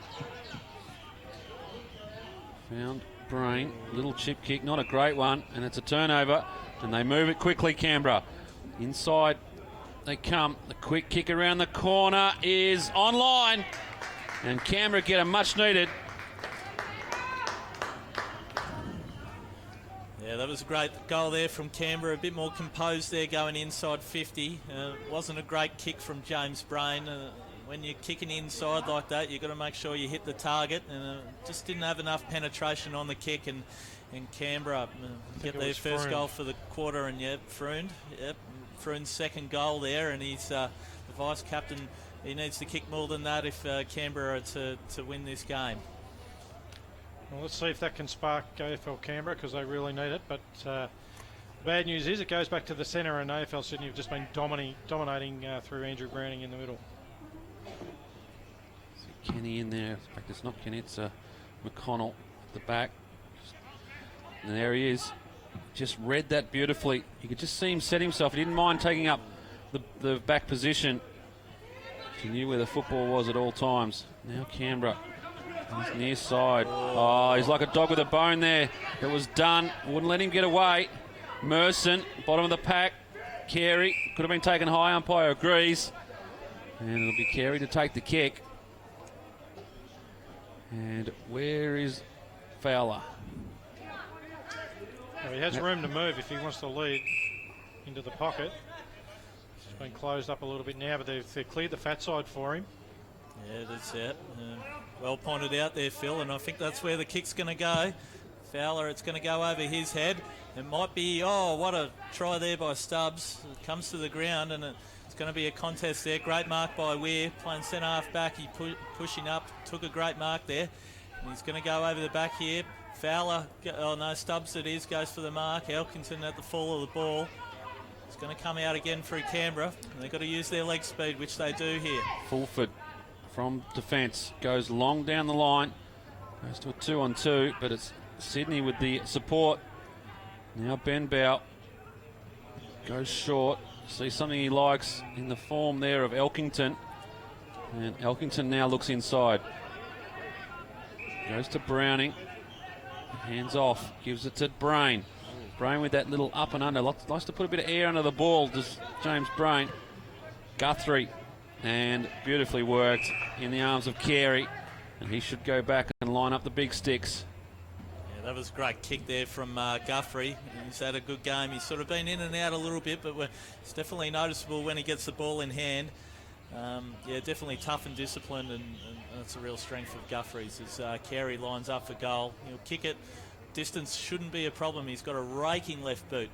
Found Brain. Little chip kick, not a great one, and it's a turnover, and they move it quickly, Canberra. Inside they come. The quick kick around the corner is online, and Canberra get a much needed. Yeah, that was a great goal there from Canberra. A bit more composed there going inside 50. Wasn't a great kick from James Brain. When you're kicking inside like that, you've got to make sure you hit the target. And just didn't have enough penetration on the kick. And Canberra get their first goal for the quarter. And Froon. Yep, Froon's second goal there. And he's the vice captain. He needs to kick more than that if Canberra are to win this game. Well, let's see if that can spark AFL Canberra, because they really need it. But the bad news is it goes back to the centre, and AFL Sydney have just been dominating through Andrew Browning in the middle. See Kenny in there. In fact, it's not Kenny, it's McConnell at the back. And there he is. Just read that beautifully. You could just see him set himself. He didn't mind taking up the back position. He knew where the football was at all times. Now Canberra. He's near side. Oh, he's like a dog with a bone there. It was done. Wouldn't let him get away. Merson, bottom of the pack. Carey, could have been taken high. Umpire agrees. And it'll be Carey to take the kick. And where is Fowler? Well, he has room to move if he wants to lead into the pocket. It's been closed up a little bit now, but they've cleared the fat side for him. Yeah, that's it. Well pointed out there, Phil, and I think that's where the kick's going to go. Fowler, it's going to go over his head. It might be, oh, what a try there by Stubbs. It comes to the ground, and it's going to be a contest there. Great mark by Weir, playing centre half back. He pushing up, took a great mark there. And he's going to go over the back here. Fowler, oh no, Stubbs it is, goes for the mark. Elkington at the fall of the ball. It's going to come out again through Canberra. And they've got to use their leg speed, which they do here. Fulford from defence goes long down the line, goes to a 2-on-2, but it's Sydney with the support. Now Benbow goes short. See something he likes in the form there of Elkington, and Elkington now looks inside. Goes to Browning, hands off, gives it to Brain. Brain with that little up and under, likes to put a bit of air under the ball, does James Brain. Guthrie. And beautifully worked in the arms of Carey. And he should go back and line up the big sticks. Yeah, that was a great kick there from Guthrie. He's had a good game. He's sort of been in and out a little bit, but it's definitely noticeable when he gets the ball in hand. Yeah, definitely tough and disciplined, and that's a real strength of Guthrie's as Carey lines up for goal. He'll kick it. Distance shouldn't be a problem. He's got a raking left boot.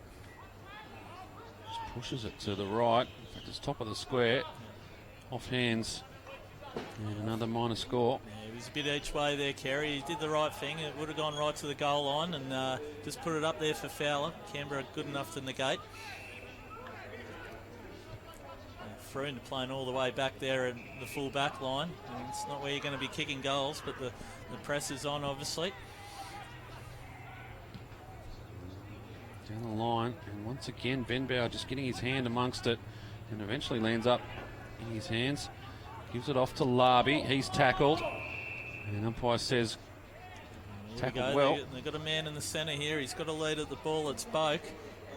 Just pushes it to the right. In fact, it's top of the square. Off hands, and another minor score. Yeah, he was a bit each way there, Carey. He did the right thing. It would have gone right to the goal line, and just put it up there for Fowler. Canberra good enough to negate. Froon playing all the way back there in the full back line. And it's not where you're going to be kicking goals, but the press is on, obviously. Down the line, and once again, Benbow just getting his hand amongst it, and eventually lands up in his hands. Gives it off to Larby. He's tackled. And umpire says, tackled well. They've got a man in the centre here. He's got a lead at the ball. It's Boak.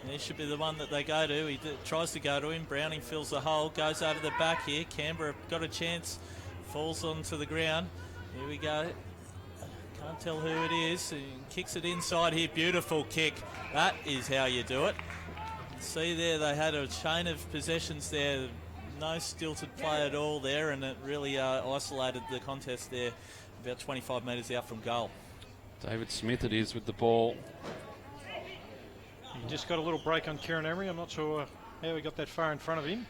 He should be the one that they go to. He tries to go to him. Browning fills the hole, goes over the back here. Canberra got a chance, falls onto the ground. Here we go. Can't tell who it is. He kicks it inside here. Beautiful kick. That is how you do it. See there, they had a chain of possessions there. No stilted play at all there, and it really isolated the contest there about 25 metres out from goal. David Smith it is with the ball. He just got a little break on Kieran Emery. I'm not sure how he got that far in front of him.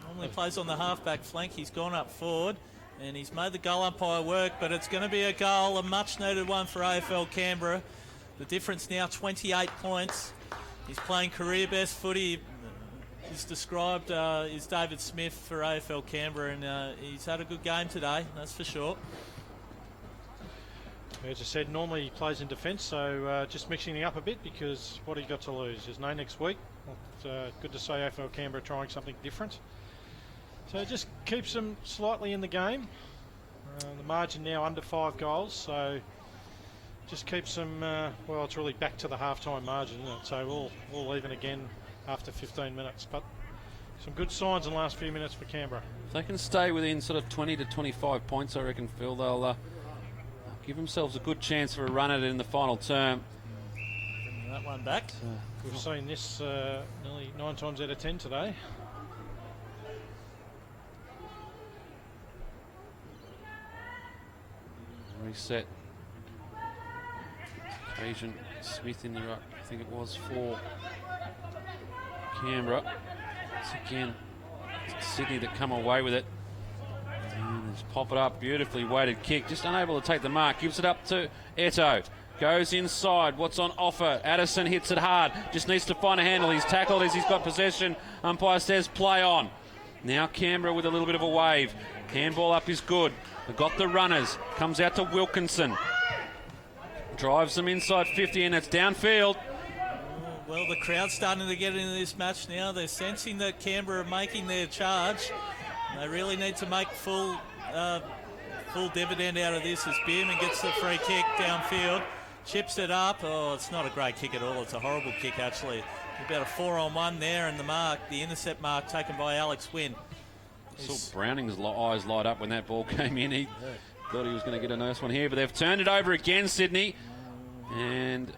Normally plays on the halfback flank. He's gone up forward, and he's made the goal umpire work, but it's going to be a goal, a much-needed one for AFL Canberra. The difference now 28 points. He's playing career best footy. He's described is David Smith for AFL Canberra, and he's had a good game today, that's for sure. As I said, normally he plays in defence, so just mixing it up a bit because what he got to lose? There's no next week. It's good to say AFL Canberra trying something different. So it just keeps them slightly in the game. The margin now under 5 goals, so just keeps them, well, it's really back to the half-time margin, isn't it? So we'll even again after 15 minutes. But some good signs in the last few minutes for Canberra. If they can stay within sort of 20 to 25 points, I reckon, Phil, they'll give themselves a good chance for a run at it in the final term. Bringing that one back. We've seen this nearly 9 times out of 10 today. Reset. Occasion Smith in the ruck, I think it was for Canberra. It's again Sydney that come away with it. And just pop it up, beautifully weighted kick, just unable to take the mark. Gives it up to Eto. Goes inside. What's on offer? Addison hits it hard. Just needs to find a handle. He's tackled as he's got possession. Umpire says play on. Now Canberra with a little bit of a wave. Handball up is good. They've got the runners. Comes out to Wilkinson. Drives them inside 50 and it's downfield. Well, the crowd's starting to get into this match now. They're sensing that Canberra are making their charge. They really need to make full dividend out of this as Bierman gets the free kick downfield. Chips it up. Oh, it's not a great kick at all. It's a horrible kick, actually. About a 4-on-1 there, and the intercept mark taken by Alex Wynn. Saw Browning's eyes light up when that ball came in. He thought he was going to get a nice one here, but they've turned it over again, Sydney, and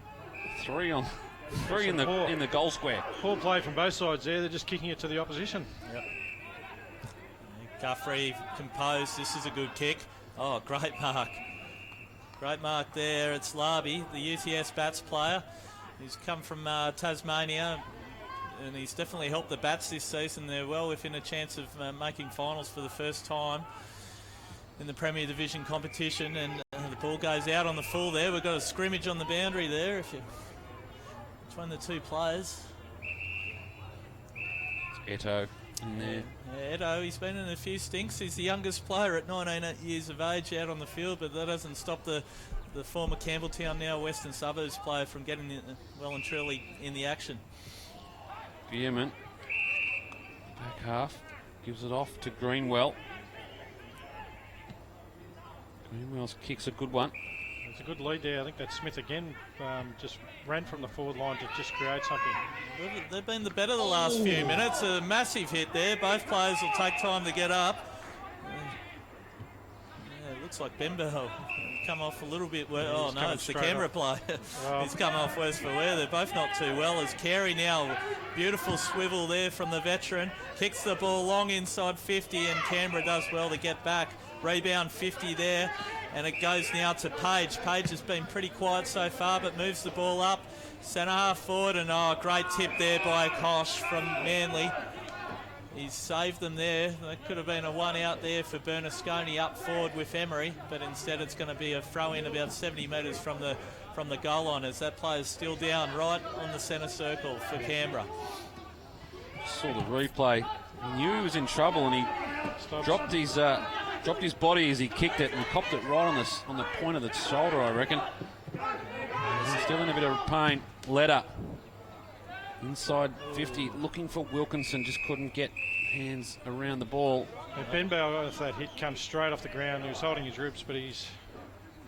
three in the goal square. Poor play from both sides there. They're just kicking it to the opposition. Yep. Guthrie composed. This is a good kick. Oh, great mark. Great mark there. It's Larby, the UTS Bats player. He's come from Tasmania, and he's definitely helped the Bats this season. They're well within a chance of making finals for the first time in the Premier Division competition, and the ball goes out on the full there. We've got a scrimmage on the boundary there between the two players. It's Eto in there. Yeah, Edo, he's been in a few stinks. He's the youngest player at 19 years of age out on the field, but that doesn't stop the former Campbelltown, now Western Suburbs player from getting well and truly in the action. Bierman, back half, gives it off to Greenwell. Greenwell's kick's a good one. It's a good lead there. I think that Smith again just ran from the forward line to just create something. They've been the better the last few minutes. A massive hit there. Both players will take time to get up. Yeah, it looks like Bembo come off a little bit. Oh no, it's the Canberra player. He's come off worse for wear. They're both not too well. As Carey now, beautiful swivel there from the veteran. Kicks the ball long inside 50, and Canberra does well to get back. Rebound 50 there, and it goes now to Page. Page has been pretty quiet so far, but moves the ball up. Centre half forward, and great tip there by Kosh from Manly. He's saved them there. That could have been a one out there for Bernasconi up forward with Emery, but instead it's going to be a throw in about 70 metres from the goal line, as that player's still down right on the centre circle for Canberra. Saw the replay. He knew he was in trouble, and he dropped his body as he kicked it and copped it right on the point of the shoulder, I reckon. He's still in a bit of pain. Letter inside 50, looking for Wilkinson, just couldn't get hands around the ball. Benbow, with that hit, comes straight off the ground. He was holding his ribs, but he's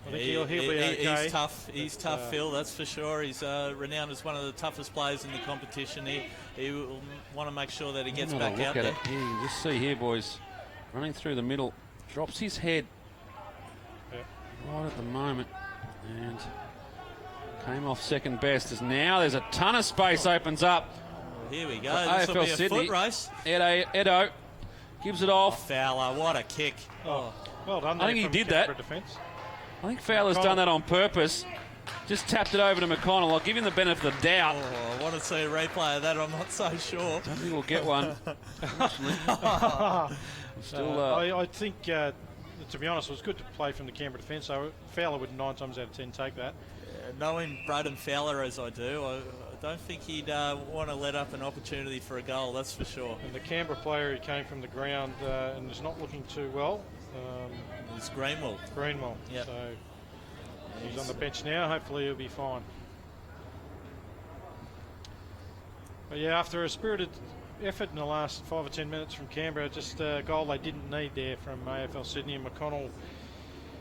I think he'll be okay. He's tough. He's tough, Phil. That's for sure. He's renowned as one of the toughest players in the competition. He will want to make sure that he gets back out there. Yeah, you just see here, boys, running through the middle, drops his head right at the moment, and came off second best. As now there's a ton of space opens up. Here we go. This will be a Sydney. foot race. Edo gives it off. Fowler, what a kick. Oh, well done. I think he did that. Defense. I think Fowler's done that on purpose. Just tapped it over to McConnell. I'll give him the benefit of the doubt. Oh, I want to see a replay of that. I'm not so sure. Don't think we'll get one. I think, to be honest, it was good to play from the Canberra defence. So Fowler would 9 times out of 10 take that. Knowing Braden Fowler as I do, I don't think he'd want to let up an opportunity for a goal, that's for sure. And the Canberra player who came from the ground and is not looking too well. It's Greenwell. Yep. So he's on the bench now. Hopefully he'll be fine. But yeah, after a spirited effort in the last 5 or 10 minutes from Canberra, just a goal they didn't need there from AFL Sydney, and McConnell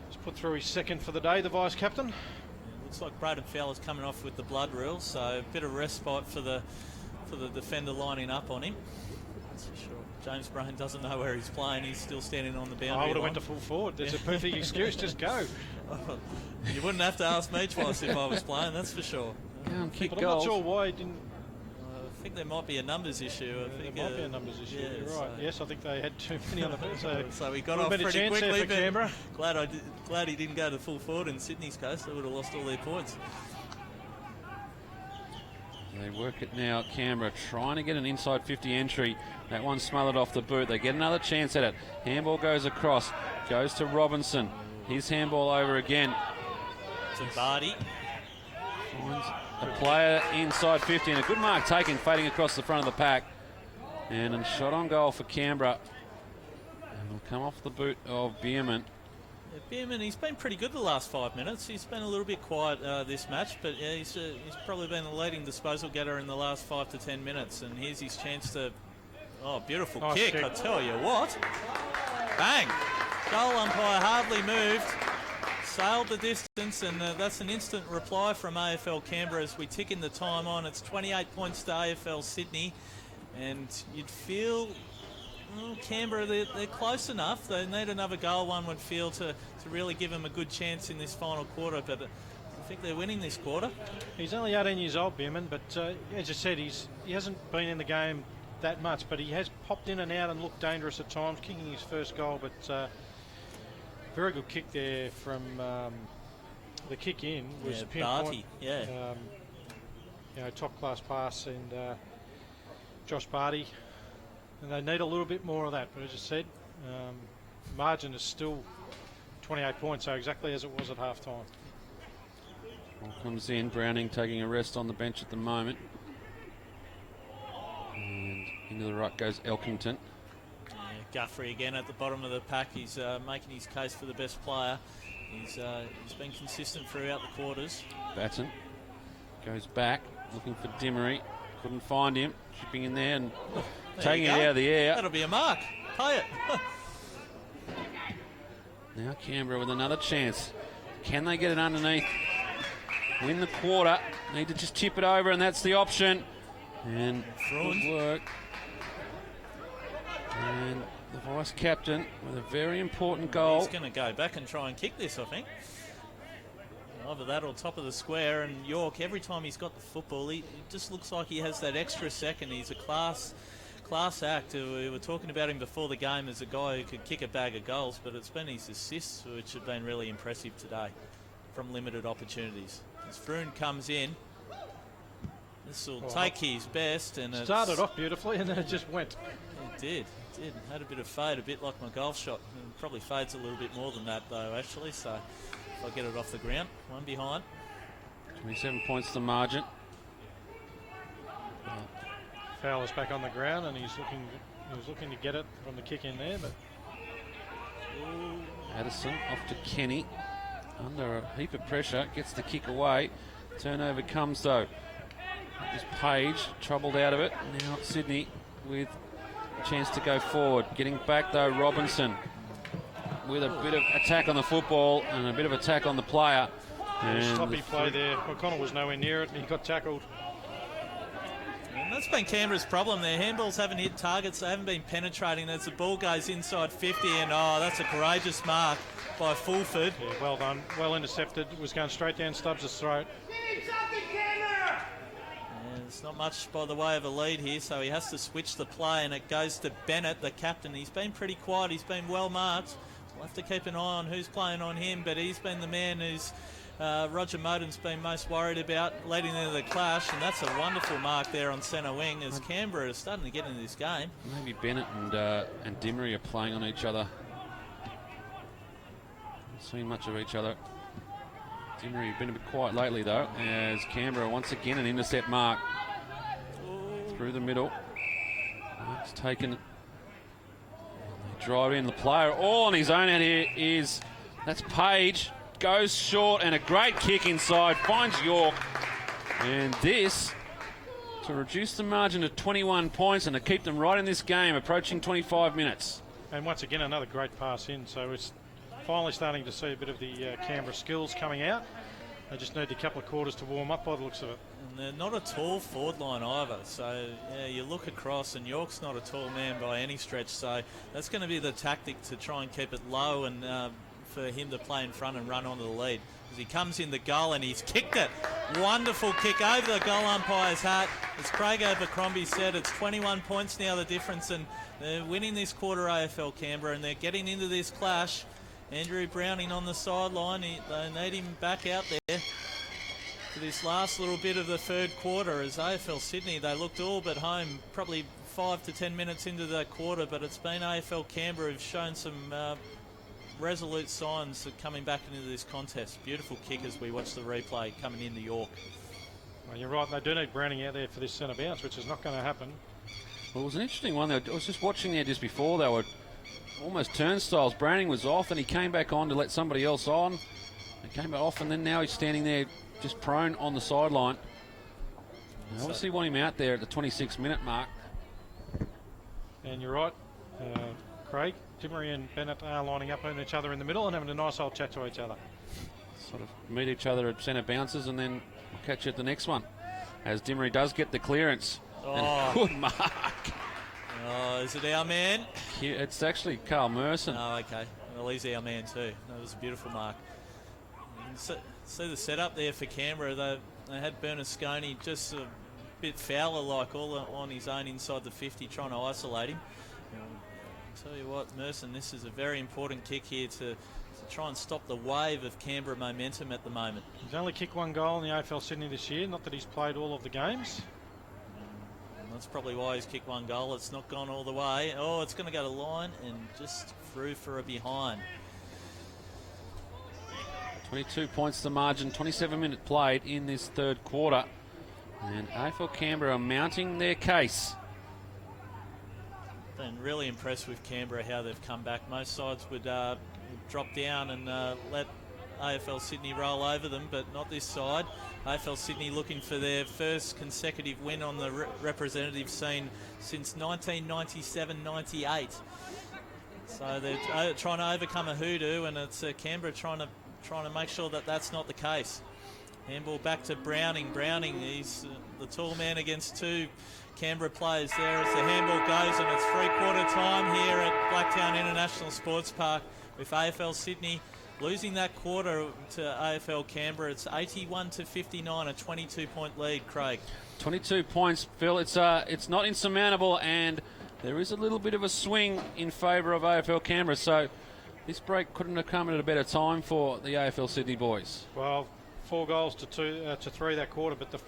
has put through his second for the day, the vice captain. Looks like Braden Fowler's coming off with the blood rule, so a bit of respite for the defender lining up on him. That's for sure. James Brain doesn't know where he's playing. He's still standing on the boundary. I would have went to full forward. That's a perfect excuse. Just go. You wouldn't have to ask me twice if I was playing, that's for sure. Kick but goals. I'm not sure why he didn't. I think there might be a numbers issue. I think there might be a numbers issue. Yeah, you're right. Yes, I think they had too many on the bench. So we got off pretty quickly. For Canberra. Glad he didn't go to full forward in Sydney's case. They would have lost all their points. They work it now at Canberra, trying to get an inside 50 entry. That one smothered off the boot. They get another chance at it. Handball goes across, goes to Robinson. His handball over again. To Barty. Finds a player inside 50, and a good mark taken, fading across the front of the pack. And a shot on goal for Canberra. And will come off the boot of Bierman. Bierman, he's been pretty good the last 5 minutes. He's been a little bit quiet this match, but yeah, he's probably been the leading disposal getter in the last 5 to 10 minutes. And here's his chance to... Oh, beautiful kick, I tell you what. Bang! Goal umpire hardly moved. Sailed the distance, and that's an instant reply from AFL Canberra as we tick in the time on. It's 28 points to AFL Sydney, and you'd feel... Canberra, they're close enough. They need another goal, one would feel, to really give them a good chance in this final quarter. But I think they're winning this quarter. He's only 18 years old, Bierman, but as I said, he hasn't been in the game that much, but he has popped in and out and looked dangerous at times, kicking his first goal. But very good kick there from the kick in was Barty. Top class pass, and Josh Barty. And they need a little bit more of that, but as I said, margin is still 28 points, so exactly as it was at half-time. Comes in, Browning taking a rest on the bench at the moment. And into the ruck goes Elkington. Guthrie again at the bottom of the pack. He's making his case for the best player. He's been consistent throughout the quarters. Batten goes back, looking for Dimmery. Couldn't find him. Chipping in there and taking it out of the air. That'll be a mark. Pay it. Now Canberra with another chance. Can they get it underneath? Win the quarter. Need to just chip it over, and that's the option. And good work. And the vice captain with a very important goal. He's going to go back and try and kick this, I think. Either that or top of the square. And York, every time he's got the football, he just looks like he has that extra second. He's a class act. We were talking about him before the game as a guy who could kick a bag of goals, but it's been his assists which have been really impressive today from limited opportunities. As Froon comes in, this will take his best. And it started off beautifully and then it just went. It did. Had a bit of fade, a bit like my golf shot. It probably fades a little bit more than that though, actually. So if I get it off the ground, one behind. 27 points the margin. Fowler's back on the ground and he was looking to get it from the kick in there, but Addison off to Kenny. Under a heap of pressure, gets the kick away. Turnover comes though. Is Page troubled out of it. Now Sydney with a chance to go forward. Getting back though, Robinson. with a bit of attack on the football and a bit of attack on the player. And sloppy play there. O'Connell was nowhere near it and he got tackled. And that's been Canberra's problem. Their handballs haven't hit targets. They haven't been penetrating. As the ball goes inside 50, and that's a courageous mark by Fulford. Yeah, well done. Well intercepted. It was going straight down Stubbs' throat. There's not much by the way of a lead here, so he has to switch the play, and it goes to Bennett, the captain. He's been pretty quiet. He's been well marked. We'll have to keep an eye on who's playing on him, but he's been the man who's Roger Moden's been most worried about leading into the clash, and that's a wonderful mark there on centre wing as Canberra is starting to get into this game. Maybe Bennett and Dimmery are playing on each other. Haven't seen much of each other. Dimmery has been a bit quiet lately though, as Canberra once again an intercept mark through the middle. Mark's taken. Drive in the player all on his own out here that's Page. Goes short and a great kick inside, finds York. And this to reduce the margin to 21 points and to keep them right in this game, approaching 25 minutes. And once again, another great pass in. So it's finally starting to see a bit of the Canberra skills coming out. They just need a couple of quarters to warm up by the looks of it. And they're not a tall forward line either. So, yeah, you look across and York's not a tall man by any stretch. So that's going to be the tactic to try and keep it low and for him to play in front and run onto the lead. As he comes in the goal and he's kicked it. Wonderful kick over the goal umpire's hat. As Craig Abercrombie said, it's 21 points now the difference, and they're winning this quarter AFL Canberra, and they're getting into this clash. Andrew Browning on the sideline. They need him back out there for this last little bit of the third quarter. As AFL Sydney, they looked all but home probably 5 to 10 minutes into that quarter, but it's been AFL Canberra who've shown some resolute signs of coming back into this contest. Beautiful kick as we watch the replay coming into York. Well, you're right, they do need Browning out there for this centre bounce, which is not going to happen. Well, it was an interesting one. I was just watching there just before. They were almost turnstiles. Browning was off and he came back on to let somebody else on. He came back off and then now he's standing there just prone on the sideline. They obviously want him out there at the 26-minute mark. And you're right, Craig. Dimmery and Bennett are lining up on each other in the middle and having a nice old chat to each other. Sort of meet each other at centre bounces and then catch you at the next one. As Dimmery does get the clearance. And good mark. Oh, is it our man? It's actually Carl Merson. Oh, okay. Well, he's our man too. That was a beautiful mark. See the setup there for Canberra. They had Bernasconi just a bit Fowler-like all on his own inside the 50, trying to isolate him. Tell you what, Merson, this is a very important kick here to try and stop the wave of Canberra momentum at the moment. He's only kicked one goal in the AFL Sydney this year, not that he's played all of the games. And that's probably why he's kicked one goal. It's not gone all the way. Oh, it's going to go to line and just through for a behind. 22 points the margin, 27 minutes played in this third quarter. And AFL Canberra are mounting their case. Been really impressed with Canberra, how they've come back. Most sides would drop down and let AFL Sydney roll over them, but not this side. AFL Sydney looking for their first consecutive win on the representative scene since 1997-98. So they're trying to overcome a hoodoo, and it's Canberra trying to make sure that that's not the case. Handball back to Browning. Browning, he's the tall man against two Canberra players there as the handball goes, and it's three-quarter time here at Blacktown International Sports Park with AFL Sydney losing that quarter to AFL Canberra. It's 81-59, a 22-point lead, Craig. 22 points, Phil. It's not insurmountable, and there is a little bit of a swing in favour of AFL Canberra, so this break couldn't have come at a better time for the AFL Sydney boys. Well, 4 goals to 3 that quarter, but the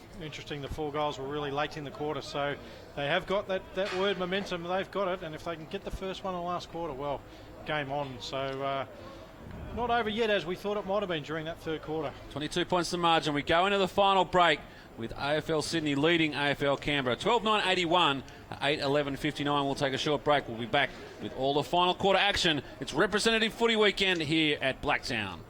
4 goals were really late in the quarter, so they have got that word momentum. They've got it, and if they can get the first one in the last quarter, well, game on. So not over yet as we thought it might have been during that third quarter. 22 points the margin. We go into the final break with AFL Sydney leading AFL Canberra 12-9-81, 8-11-59. We'll take a short break. We'll be back with all the final quarter action. It's representative footy weekend here at Blacktown.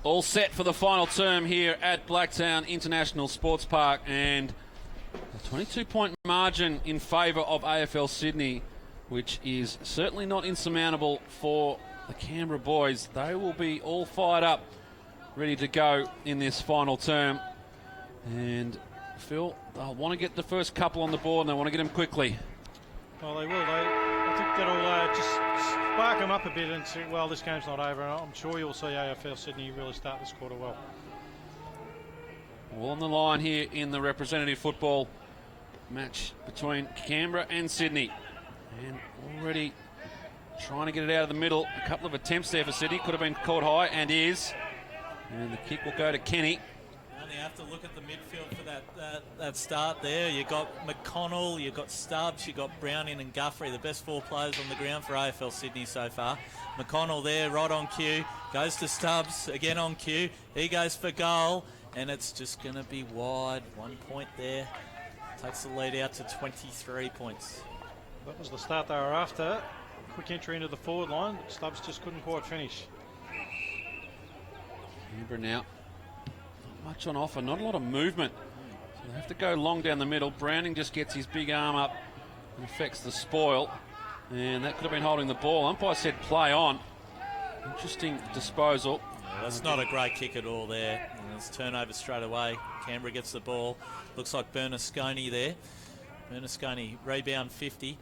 All set for the final term here at Blacktown International Sports Park, and a 22-point margin in favour of AFL Sydney, which is certainly not insurmountable for the Canberra boys. They will be all fired up, ready to go in this final term. And Phil, they'll want to get the first couple on the board, and they want to get them quickly. Well, they will. I think that'll just spark them up a bit and say, well, this game's not over. And I'm sure you'll see AFL Sydney really start this quarter well. All on the line here in the representative football match between Canberra and Sydney. And already trying to get it out of the middle. A couple of attempts there for Sydney. Could have been caught high, and is. And the kick will go to Kenny. You have to look at the midfield for that start there. You got McConnell, you got Stubbs, you got Browning and Guthrie, the best four players on the ground for AFL Sydney so far. McConnell there, right on cue, goes to Stubbs, again on cue. He goes for goal, and it's just going to be wide. 1 point there. Takes the lead out to 23 points. That was the start they were after. Quick entry into the forward line. Stubbs just couldn't quite finish. Canberra now. Much on offer, not a lot of movement. So they have to go long down the middle. Browning just gets his big arm up and affects the spoil. And that could have been holding the ball. Umpire said play on. Interesting disposal. Yeah, that's not a great kick at all there. And it's turnover straight away. Canberra gets the ball. Looks like Bernasconi there. Bernasconi, rebound 50.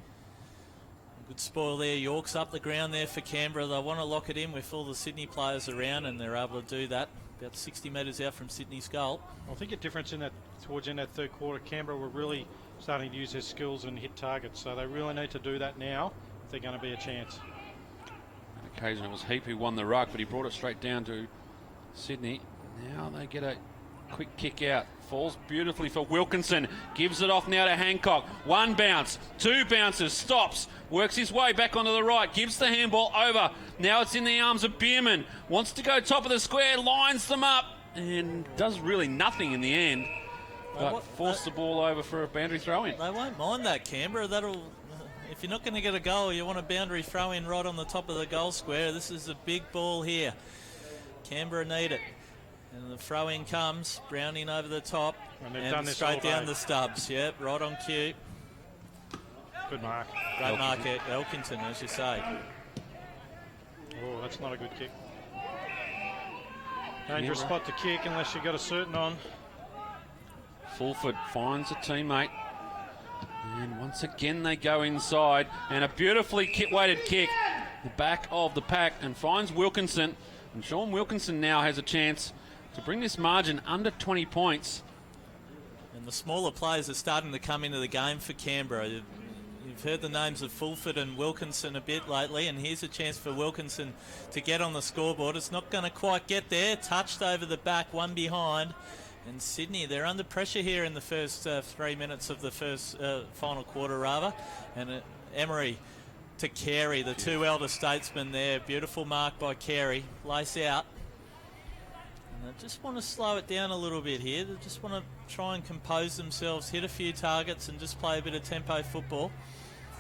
Good spoil there. York's up the ground there for Canberra. They want to lock it in with all the Sydney players around, and they're able to do that. About 60 metres out from Sydney's goal. I think a difference in that towards in that third quarter, Canberra were really starting to use their skills and hit targets. So they really need to do that now if they're going to be a chance. On occasion it was Heap who won the ruck, but he brought it straight down to Sydney. Now they get a quick kick out. Falls beautifully for Wilkinson. Gives it off now to Hancock. One bounce, two bounces, stops. Works his way back onto the right. Gives the handball over. Now it's in the arms of Bierman. Wants to go top of the square. Lines them up. And does really nothing in the end. But force the ball over for a boundary throw-in. They won't mind that, Canberra. If you're not going to get a goal, you want a boundary throw-in right on the top of the goal square. This is a big ball here. Canberra need it. And the throw-in comes, Browning over the top, and straight down the Stubbs. Yep, right on cue. Good mark. Great mark at Elkington, as you say. Oh, that's not a good kick. Dangerous spot to kick unless you've got a certain on. Fulford finds a teammate. And once again they go inside. And a beautifully weighted kick. The back of the pack, and finds Wilkinson. And Sean Wilkinson now has a chance to bring this margin under 20 points. And the smaller players are starting to come into the game for Canberra. You've heard the names of Fulford and Wilkinson a bit lately, and here's a chance for Wilkinson to get on the scoreboard. It's not going to quite get there. Touched over the back, one behind. And Sydney, they're under pressure here in the first 3 minutes of the first final quarter, rather. And Emery to Carey, the two elder statesmen there. Beautiful mark by Carey. Lace out. And they just want to slow it down a little bit here. They just want to try and compose themselves, hit a few targets, and just play a bit of tempo football.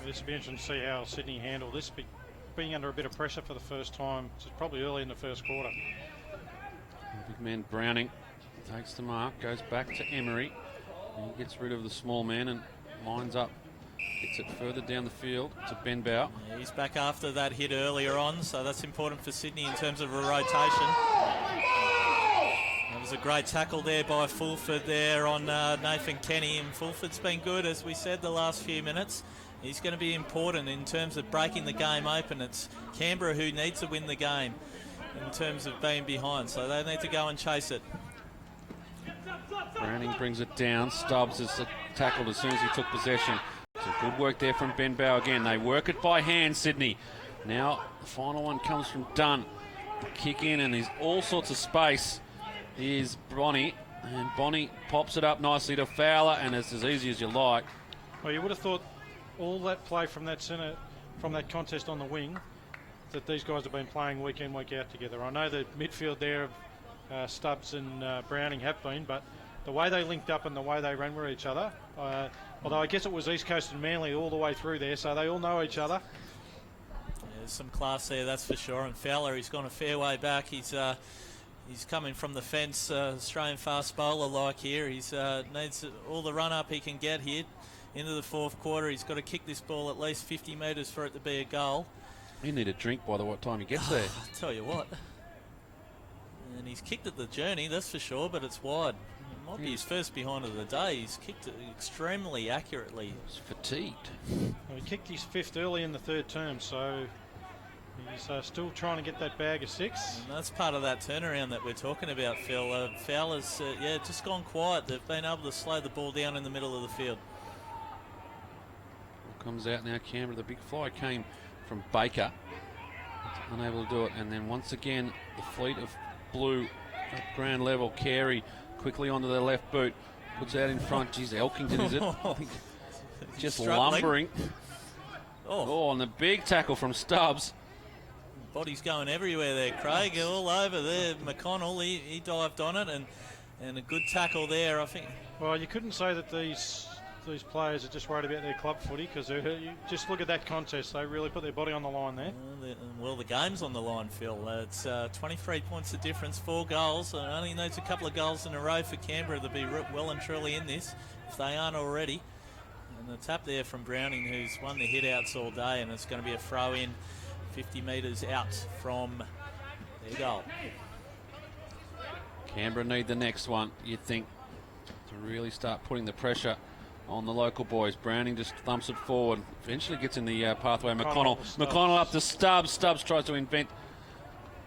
This will be interesting to see how Sydney handle this. Being under a bit of pressure for the first time, it's probably early in the first quarter. Big man Browning takes the mark, goes back to Emery. He gets rid of the small man and lines up. Gets it further down the field to Ben Bow. Yeah, he's back after that hit earlier on, so that's important for Sydney in terms of a rotation. That was a great tackle there by Fulford there on Nathan Kenny, and Fulford's been good, as we said, the last few minutes. He's going to be important in terms of breaking the game open. It's Canberra who needs to win the game in terms of being behind, so they need to go and chase it. Browning brings it down. Stubbs is tackled as soon as he took possession. So good work there from Ben Bow again. They work it by hand, Sydney. Now the final one comes from Dunn. Kick in, and there's all sorts of space. Here's Bonnie, and Bonnie pops it up nicely to Fowler, and it's as easy as you like. Well, you would have thought all that play from that centre, from that contest on the wing, that these guys have been playing week in, week out together. I know the midfield there, Stubbs and Browning have been, but the way they linked up and the way they ran with each other, although I guess it was East Coast and Manly all the way through there, so they all know each other. Yeah, there's some class there, that's for sure. And Fowler, he's gone a fair way back. He's coming from the fence, Australian fast bowler like here. He's needs all the run up he can get here into the fourth quarter. He's got to kick this ball at least 50 metres for it to be a goal. You need a drink by the time he gets there. I'll tell you what. And he's kicked at the journey, that's for sure, but it's wide. It might be his first behind of the day. He's kicked it extremely accurately. He's fatigued. Well, he kicked his 5th early in the 3rd term, so he's still trying to get that bag of 6. And that's part of that turnaround that we're talking about, Phil. Fowler's just gone quiet. They've been able to slow the ball down in the middle of the field. Comes out now, Canberra. The big fly came from Baker. Unable to do it. And then once again, the fleet of blue at ground level. Carey quickly onto the left boot. Puts out in front. Geez, Elkington is it? I think just lumbering. Oh, and the big tackle from Stubbs. Body's going everywhere there, Craig. All over there. McConnell, he dived on it, and a good tackle there, I think. Well, you couldn't say that these players are just worried about their club footy, because you just look at that contest. They really put their body on the line there. Well, the game's on the line, Phil. It's 23 points of difference, 4 goals. Only needs a couple of goals in a row for Canberra to be well and truly in this, if they aren't already. And the tap there from Browning, who's won the hit-outs all day, and it's going to be a throw-in 50 metres out from their goal. Canberra need the next one, you'd think, to really start putting the pressure on the local boys. Browning just thumps it forward. Eventually gets in the pathway. McConnell up to Stubbs. Stubbs tries to invent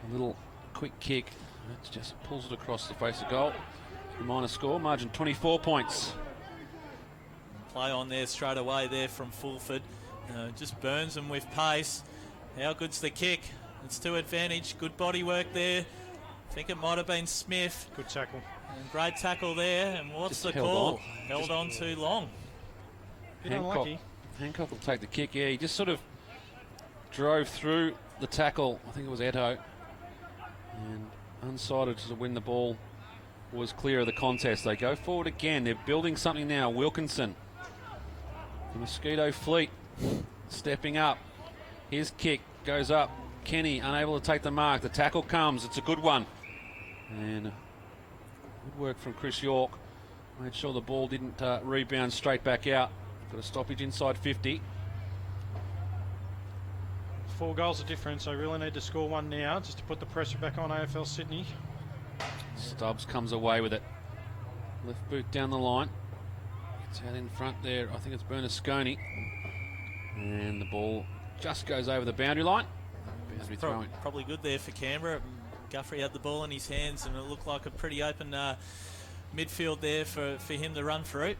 a little quick kick. It just pulls it across the face of goal. The minor score, margin 24 points. Play on there straight away there from Fulford. Just burns them with pace. How good's the kick? It's to advantage. Good body work there. I think it might have been Smith. Good tackle. And great tackle there. And what's just the call? Held on too long. Hancock will take the kick. Yeah, he just sort of drove through the tackle. I think it was Eto. And unsighted to win the ball was clear of the contest. They go forward again. They're building something now. Wilkinson. The Mosquito fleet stepping up. His kick goes up. Kenny unable to take the mark. The tackle comes. It's a good one. And good work from Chris York. Made sure the ball didn't rebound straight back out. Got a stoppage inside 50. 4 goals of difference. They really need to score one now just to put the pressure back on AFL Sydney. Stubbs comes away with it. Left boot down the line. It's out in front there. I think it's Bernasconi. And the ball just goes over the boundary line. Probably good there for Canberra. Guthrie had the ball in his hands, and it looked like a pretty open midfield there for him to run through.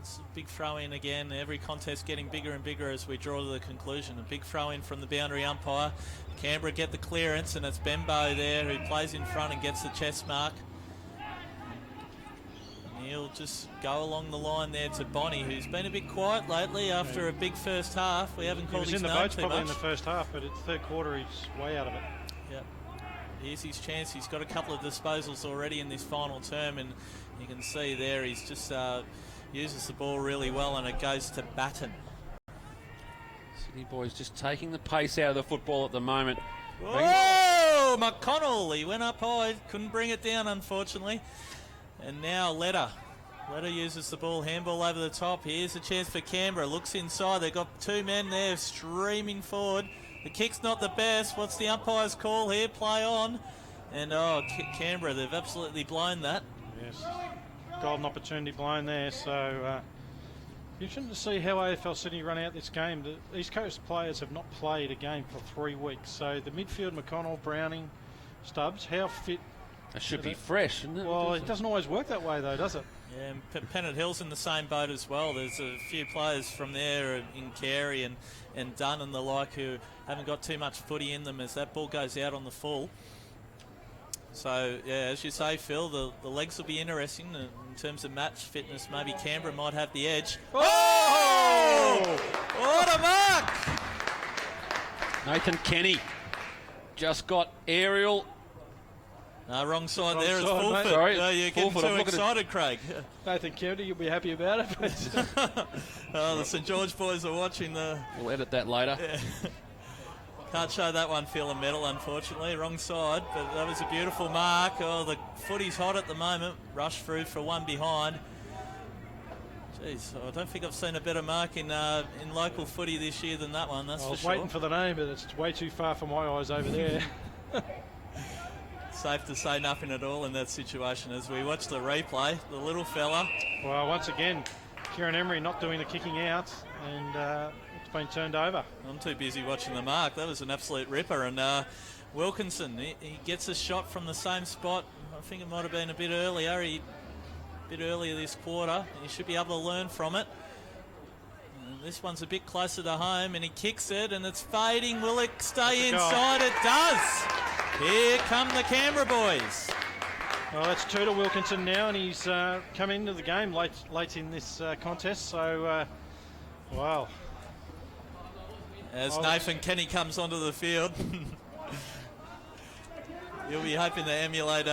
It's a big throw in again. Every contest getting bigger and bigger as we draw to the conclusion. A big throw in from the boundary umpire. Canberra get the clearance, and it's Bembo there who plays in front and gets the chest mark. And he'll just go along the line there to Bonnie, who's been a bit quiet lately after a big first half. We haven't called his name too much. He was in the boats probably in the first half, but it's 3rd quarter, he's way out of it. Yep. Here's his chance. He's got a couple of disposals already in this final term, and you can see there he's just uses the ball really well, and it goes to Batten. Sydney boys just taking the pace out of the football at the moment. Whoa! McConnell, he went up high, couldn't bring it down unfortunately. And now Leder uses the ball, handball over the top. Here's a chance for Canberra, looks inside, they've got 2 men there streaming forward. The kick's not the best. What's the umpire's call here? Play on. And Canberra, they've absolutely blown that. Yes, golden opportunity blown there. So you shouldn't see how AFL Sydney run out this game. The East Coast players have not played a game for 3 weeks. So the midfield, McConnell, Browning, Stubbs, how fit? It should be fresh, isn't it? Well, it doesn't always work that way though, does it? Yeah, and Pennant Hill's in the same boat as well. There's a few players from there in Carey and Dunn and the like who haven't got too much footy in them as that ball goes out on the full. So, yeah, as you say, Phil, the legs will be interesting in terms of match fitness. Maybe Canberra might have the edge. Oh! Oh! What a mark! Nathan Kenny just got aerial. No, wrong side Wrong there. It's side, Fulford. mate. Sorry, You're getting Fulford. I'm too looking at- excited, Craig. Nathan Kennedy, you'll be happy about it. But Oh, the St George boys are watching the... We'll edit that later. Can't show that one, Feel a Medal, unfortunately. Wrong side, but that was a beautiful mark. Oh, the footy's hot at the moment. Rush through for one behind. Jeez, I don't think I've seen a better mark in local footy this year than that one, that's I for was sure. waiting for the name, but it's way too far for my eyes over there. Safe to say nothing at all in that situation as we watch the replay. The little fella. Well, once again, Kieran Emery not doing the kicking out, and it's been turned over. I'm too busy watching the mark. That was an absolute ripper. And Wilkinson, he gets a shot from the same spot. I think it might have been a bit earlier. A bit earlier this quarter. He should be able to learn from it. And this one's a bit closer to home, and he kicks it, and it's fading. Will it stay inside? It does. Here come the Canberra boys. Well, that's 2 to Wilkinson now, and he's come into the game late in this contest. So, wow. As Nathan Kenny comes onto the field. You'll be hoping to emulate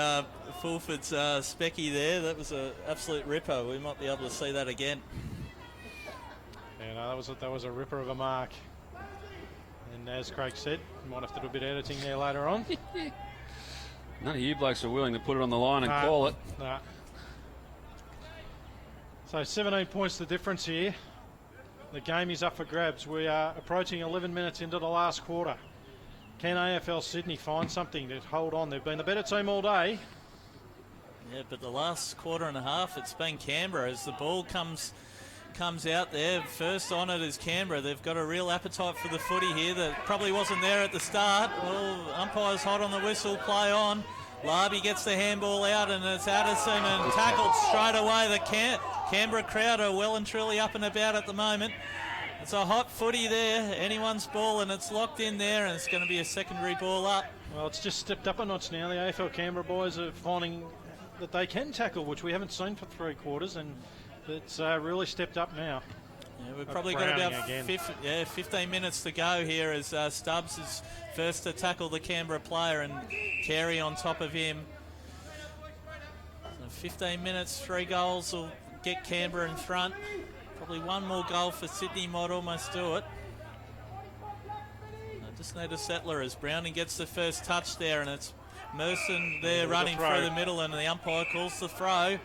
Fulford's Specky there. That was an absolute ripper. We might be able to see that again. Yeah, no, that was a ripper of a mark. And as Craig said, we might have to do a bit of editing there later on. None of you blokes are willing to put it on the line and call it. Nah. So 17 points the difference here. The game is up for grabs. We are approaching 11 minutes into the last quarter. Can AFL Sydney find something to hold on? They've been the better team all day. Yeah, but the last quarter and a half, it's been Canberra as the ball comes out there. First on it is Canberra. They've got a real appetite for the footy here that probably wasn't there at the start. Well, umpire's hot on the whistle, play on. Larby gets the handball out, and it's Addison and tackled straight away. The Canberra crowd are well and truly up and about at the moment. It's a hot footy there, anyone's ball, and it's locked in there, and it's going to be a secondary ball up. Well, it's just stepped up a notch now. The AFL Canberra boys are finding that they can tackle, which we haven't seen for 3 quarters, and it's really stepped up now. Yeah, we've probably got about 15 minutes to go here as Stubbs is first to tackle the Canberra player and Carey on top of him. So 15 minutes, 3 goals will get Canberra in front. Probably one more goal for Sydney might almost do it. I just need a settler as Browning gets the first touch there, and it's Merson there running through the middle, and the umpire calls the throw.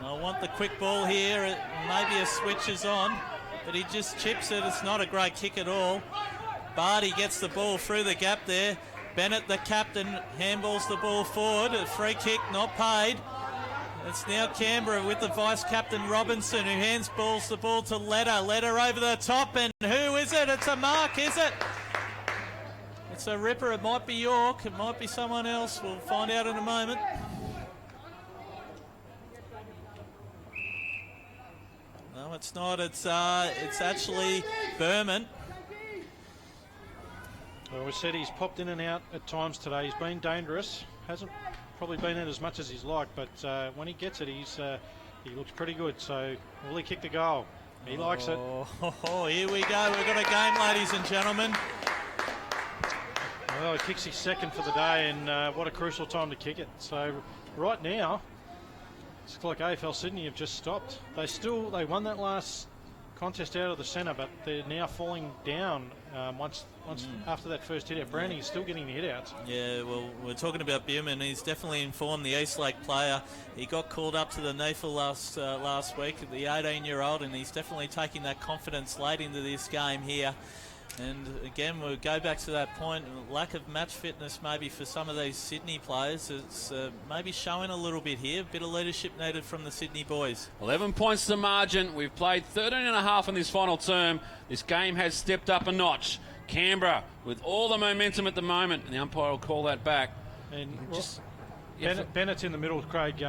I want the quick ball here. Maybe a switch is on, but he just chips it. It's not a great kick at all. Barty gets the ball through the gap there. Bennett, the captain, handballs the ball forward. A free kick, not paid. It's now Canberra with the vice-captain Robinson, who handballs the ball to Leder. Leder over the top, and who is it? It's a mark, is it? It's a ripper. It might be York. It might be someone else. We'll find out in a moment. No, it's not. It's actually Berman. Well, we said he's popped in and out at times today. He's been dangerous. Hasn't probably been in as much as he's liked, but when he gets it, he looks pretty good. So will he kick the goal? He likes it. Oh, here we go. We've got a game, ladies and gentlemen. Well, he kicks his second for the day, and what a crucial time to kick it. So right now, it's like AFL Sydney have just stopped. They won that last contest out of the centre, but they're now falling down once after that first hit out. Browning is still getting the hit outs. Yeah, well, we're talking about Bierman. He's definitely informed the Eastlake player. He got called up to the NAFL last week, the 18-year-old, and he's definitely taking that confidence late into this game here. And again, we'll go back to that point, lack of match fitness maybe for some of these Sydney players. It's maybe showing a little bit here. A bit of leadership needed from the Sydney boys. 11 points to margin. We've played 13 and a half in this final term. This game has stepped up a notch. Canberra with all the momentum at the moment, and the umpire will call that back. And Bennett's in the middle, Craig.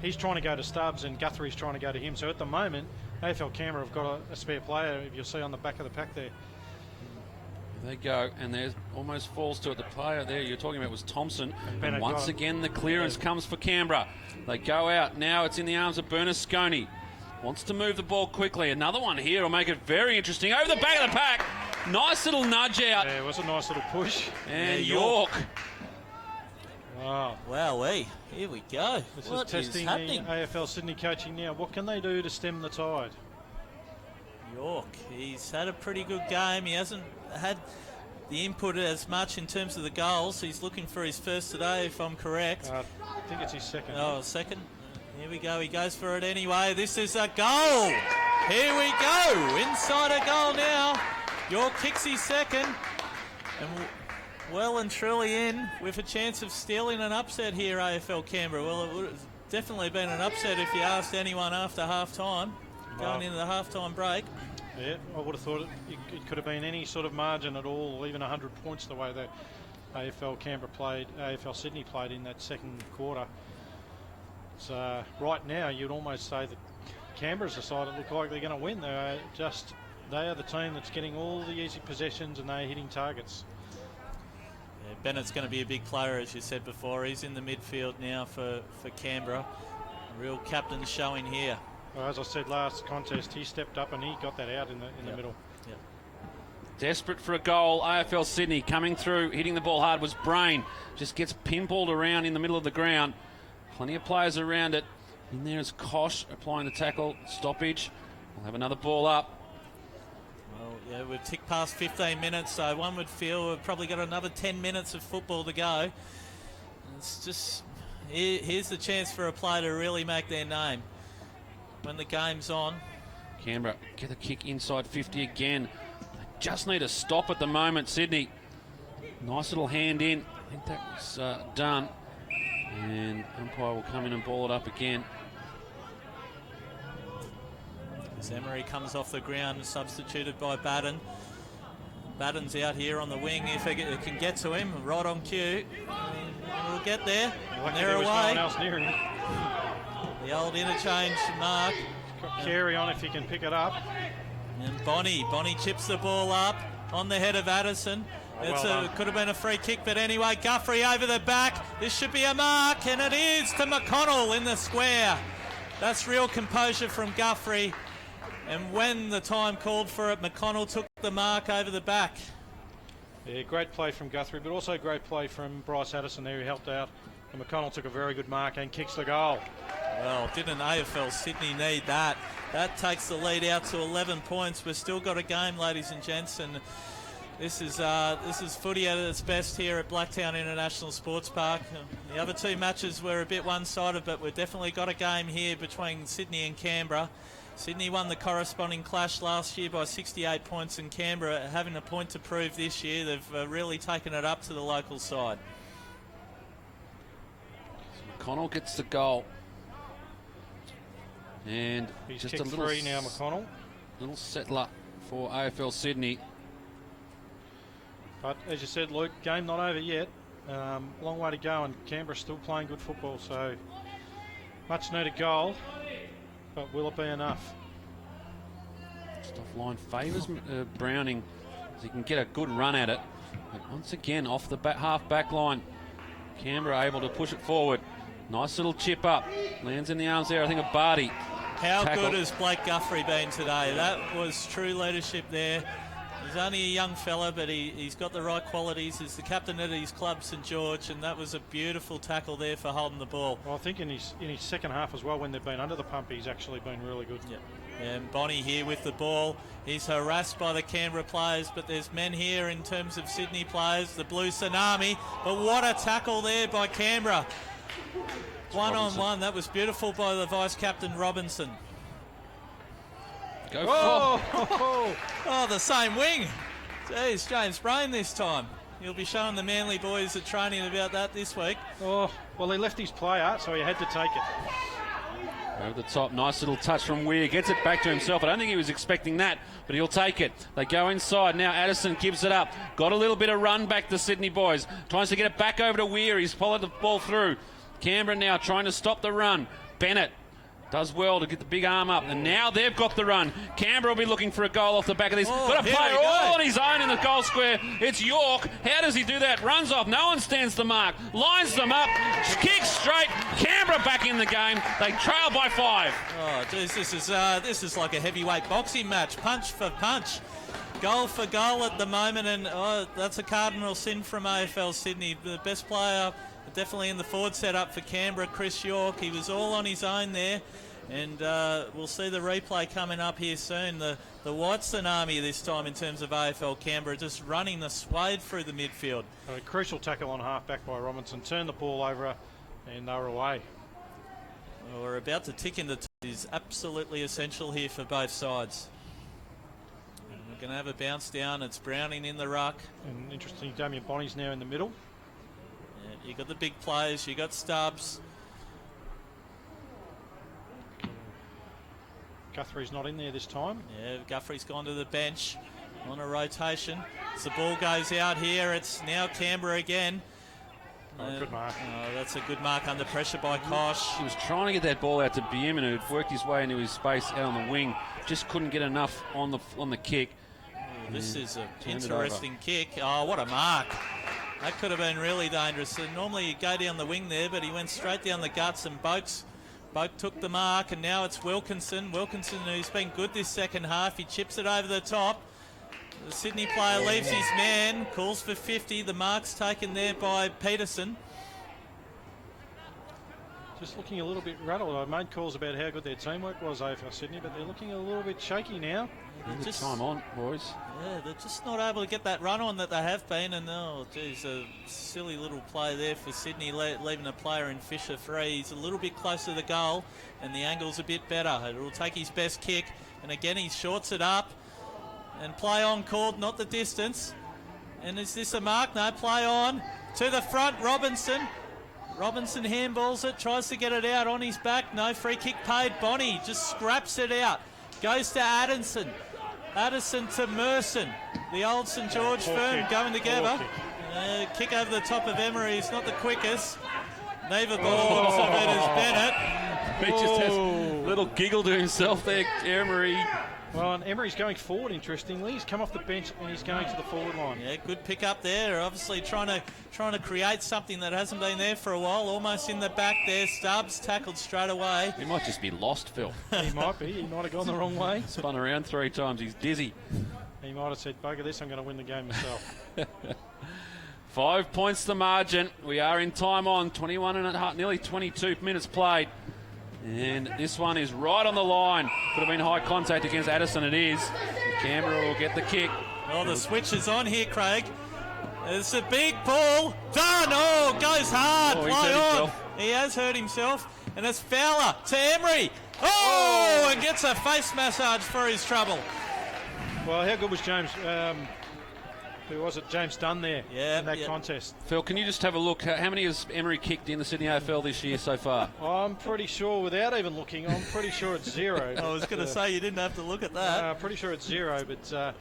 He's trying to go to Stubbs, and Guthrie's trying to go to him. So at the moment, AFL Canberra have got a spare player, if you'll see on the back of the pack there. They go, and there's almost falls to it. The player there you're talking about was Thompson. And once again, the clearance comes for Canberra. They go out. Now it's in the arms of Bernasconi. Wants to move the ball quickly. Another one here will make it very interesting. Over the back of the pack. Nice little nudge out. Yeah, it was a nice little push. And York. Wow. Wowee. Here we go. This What is testing happening? the AFL Sydney coaching now. What can they do to stem the tide? York, he's had a pretty good game. He hasn't had the input as much in terms of the goals. He's looking for his first today, if I'm correct. I think it's his second. Oh, second. Here we go. He goes for it anyway. This is a goal. Here we go. Inside a goal now. York kicks his second. And well and truly in with a chance of stealing an upset here, AFL Canberra. Well, it would have definitely been an upset if you asked anyone after half-time, going into the half-time break. Yeah, I would have thought it could have been any sort of margin at all, even 100 points the way that AFL Sydney played in that second quarter. So right now, you'd almost say that Canberra's the side that look like they're going to win. They are the team that's getting all the easy possessions and they're hitting targets. Yeah, Bennett's going to be a big player, as you said before. He's in the midfield now for Canberra. A real captain showing here. Well, as I said last contest, he stepped up and he got that out in the middle. Yep. Desperate for a goal. AFL Sydney coming through, hitting the ball hard was Brain. Just gets pinballed around in the middle of the ground. Plenty of players around it. In there is Kosh applying the tackle. Stoppage. We'll have another ball up. Well, yeah, we've ticked past 15 minutes, so one would feel we've probably got another 10 minutes of football to go. It's just, here's the chance for a player to really make their name when the game's on. Canberra get the kick inside 50 again. They just need a stop at the moment, Sydney. Nice little hand in. I think that was done. And umpire will come in and ball it up again. As Emery comes off the ground, substituted by Batten. Batten's out here on the wing. If it can get to him, right on cue. We'll get there. Lucky They're there was away. no one else near him. The old interchange mark. Got Carey on if he can pick it up. And Bonnie chips the ball up on the head of Addison. Could have been a free kick, but anyway, Guthrie over the back. This should be a mark, and it is to McConnell in the square. That's real composure from Guthrie. And when the time called for it, McConnell took the mark over the back. Yeah, great play from Guthrie, but also great play from Bryce Addison there, who helped out. And McConnell took a very good mark and kicks the goal. Well, didn't AFL Sydney need that? That takes the lead out to 11 points. We've still got a game, ladies and gents, and this is footy at its best here at Blacktown International Sports Park. The other two matches were a bit one-sided, but we've definitely got a game here between Sydney and Canberra. Sydney won the corresponding clash last year by 68 points, and Canberra having a point to prove this year. They've really taken it up to the local side. McConnell gets the goal. And He's just kicked a little three now, McConnell. Little settler for AFL Sydney. But as you said, Luke, game not over yet. Long way to go, and Canberra's still playing good football, so much needed goal, but will it be enough? Just offline favours Browning as he can get a good run at it. But once again, off the half back line, Canberra able to push it forward. Nice little chip up. Lands in the arms there, I think, of Barty. How good has Blake Guthrie been today? That was true leadership there. He's only a young fella, but he's got the right qualities. He's the captain at his club, St George, and that was a beautiful tackle there for holding the ball. Well, I think in his second half as well, when they've been under the pump, he's actually been really good. Yep. And Bonnie here with the ball. He's harassed by the Canberra players, but there's men here in terms of Sydney players, the Blue Tsunami. But what a tackle there by Canberra. One-on-one. That was beautiful by the vice-captain Robinson. Go Oh, the same wing. Jeez, James Brain this time. He'll be showing the Manly boys at training about that this week. Oh, well, he left his player, so he had to take it. Over the top, nice little touch from Weir. Gets it back to himself. I don't think he was expecting that, but he'll take it. They go inside. Now Addison gives it up. Got a little bit of run back, the Sydney boys. Tries to get it back over to Weir. He's followed the ball through. Canberra now trying to stop the run. Bennett Does well to get the big arm up, and now they've got the run. Canberra will be looking for a goal off the back of this. Got a player all on his own in the goal square. It's York. How does he do that? Runs off. No one stands the mark. Lines them up. Kicks straight. Canberra back in the game. They trail by 5. Oh, geez, this is like a heavyweight boxing match. Punch for punch. Goal for goal at the moment, and that's a cardinal sin from AFL Sydney. The best player definitely in the forward setup for Canberra, Chris York. He was all on his own there, and we'll see the replay coming up here soon. The Watson army this time in terms of AFL Canberra, just running the swathe through the midfield. A crucial tackle on half back by Robinson. Turned the ball over, and they were away. Well, we're about to tick into is absolutely essential here for both sides. We're going to have a bounce down. It's Browning in the ruck. And interesting, Damien Bonney's now in the middle. Yeah, you got the big players. You got Stubbs. Guthrie's not in there this time. Yeah, Guthrie's gone to the bench on a rotation. As the ball goes out here, it's now Canberra again. Good mark. That's a good mark under pressure by Kosh. He was trying to get that ball out to Bierman, who'd worked his way into his space out on the wing. Just couldn't get enough on the kick. This is an interesting kick. Oh, what a mark. That could have been really dangerous. So normally you go down the wing there, but he went straight down the guts, and Boak took the mark, and now it's Wilkinson. Wilkinson, who's been good this second half. He chips it over the top. The Sydney player leaves his man, calls for 50. The mark's taken there by Peterson. Just looking a little bit rattled. I made calls about how good their teamwork was, AFL Sydney, but they're looking a little bit shaky now. Just time on, boys. Yeah, they're just not able to get that run on that they have been, and oh, geez, a silly little play there for Sydney, leaving a player in Fisher free. He's a little bit closer to the goal, and the angle's a bit better. It will take his best kick, and again he shorts it up, and play on called, not the distance. And is this a mark? No, play on to the front. Robinson handballs it, tries to get it out on his back. No, free kick paid. Bonney just scraps it out. Goes to Addison. Addison to Merson. The old St George firm going together. Kick over the top of Emery is not the quickest. Neither balls of it is Bennett. He just has a little giggle to himself there, Emery. Well, and Emery's going forward, interestingly. He's come off the bench and he's going to the forward line. Yeah, good pick up there. Obviously trying to create something that hasn't been there for a while. Almost in the back there. Stubbs tackled straight away. He might just be lost, Phil. He might be. He might have gone the wrong way. Spun around 3 times. He's dizzy. He might have said, bugger this, I'm going to win the game myself. 5 points the margin. We are in time on. 21 and a half, nearly 22 minutes played. And this one is right on the line. Could have been high contact against Addison. It is. Canberra will get the kick. Oh, the switch is on here, Craig. It's a big ball. Done. Oh, goes hard. Oh, Play on. He has hurt himself. And it's Fowler to Emery. Oh, and gets a face massage for his trouble. Well, how good was James? Who was it? James Dunn there in that contest. Phil, can you just have a look? How many has Emery kicked in the Sydney AFL this year so far? I'm pretty sure, without even looking, I'm pretty sure it's 0. I was going to say you didn't have to look at that. Pretty sure it's 0, but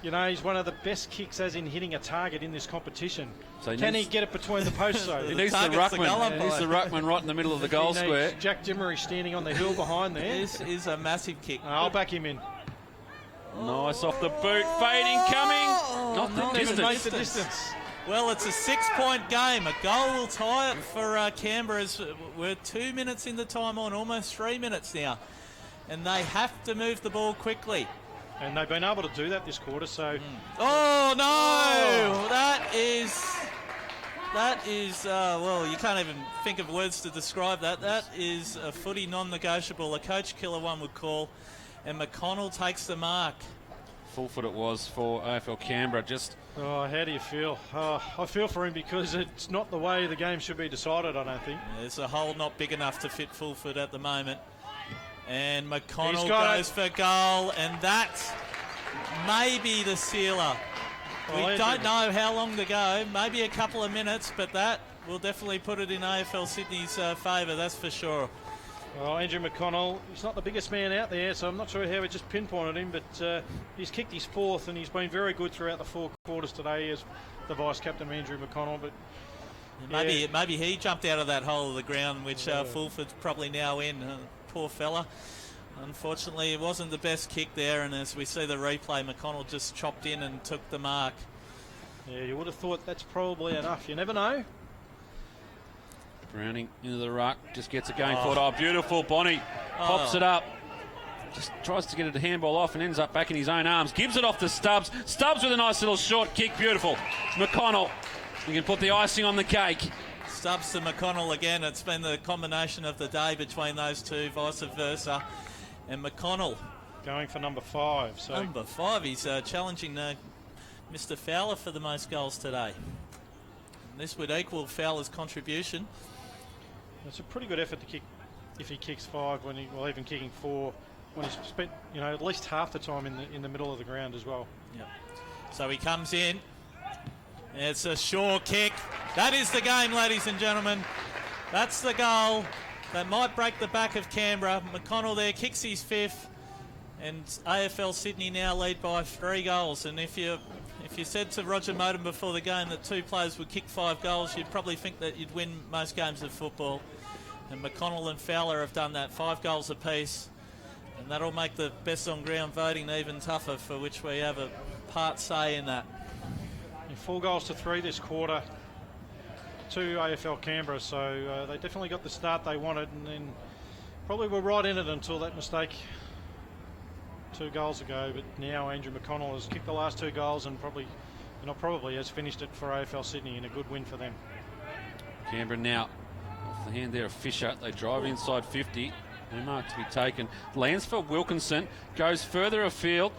you know, he's one of the best kicks as in hitting a target in this competition. So can he get it between the posts though? He needs the ruckman right in the middle of the goal square. Jack Dimmery standing on the hill behind there. This is a massive kick. I'll back him in. Nice off the boot, fading, coming. Not the distance. Well, it's a 6-point game. A goal will tie it for Canberra. We're 2 minutes into time on, almost 3 minutes now. And they have to move the ball quickly. And they've been able to do that this quarter, so... Oh, no! That is, well, you can't even think of words to describe that. That is a footy non-negotiable. A coach killer, one would call. And McConnell takes the mark. Full foot it was for AFL Canberra. Oh, how do you feel? I feel for him because it's not the way the game should be decided, I don't think. There's a hole not big enough to fit full foot at the moment. And McConnell goes for goal, and that may be the sealer. We don't know how long to go, maybe a couple of minutes, but that will definitely put it in AFL Sydney's favour, that's for sure. Well, Andrew McConnell, he's not the biggest man out there, so I'm not sure how we just pinpointed him, but he's kicked his 4th, and he's been very good throughout the 4 quarters today as the vice-captain, Andrew McConnell. But maybe he jumped out of that hole of the ground, which Fulford's probably now in. poor fella. Unfortunately, it wasn't the best kick there, and as we see the replay, McConnell just chopped in and took the mark. Yeah, you would have thought that's probably enough. You never know. Browning into the ruck, just gets it going forward. Oh, beautiful. Bonnie pops it up. Just tries to get it to handball off and ends up back in his own arms. Gives it off to Stubbs. Stubbs with a nice little short kick. Beautiful. McConnell, you can put the icing on the cake. Stubbs to McConnell again. It's been the combination of the day between those two, vice versa. And McConnell going for number 5. So number 5, he's challenging Mr. Fowler for the most goals today. And this would equal Fowler's contribution. It's a pretty good effort to kick if he kicks 5 when he, well, even kicking 4 when he's spent, you know, at least half the time in the middle of the ground as well. Yep. So he comes in. It's a sure kick. That is the game, ladies and gentlemen. That's the goal that might break the back of Canberra. McConnell there kicks his 5th, and AFL Sydney now lead by 3 goals. And if you said to Roger Modem before the game that 2 players would kick 5 goals, you'd probably think that you'd win most games of football. And McConnell and Fowler have done that, 5 goals apiece. And that'll make the best on ground voting even tougher, for which we have a part say in that. 4 goals to 3 this quarter to AFL Canberra, so they definitely got the start they wanted, and then probably were right in it until that mistake 2 goals ago. But now Andrew McConnell has kicked the last 2 goals and has finished it for AFL Sydney in a good win for them. Canberra now off the hand there of Fisher. They drive inside 50. No mark to be taken. Lands for Wilkinson, goes further afield,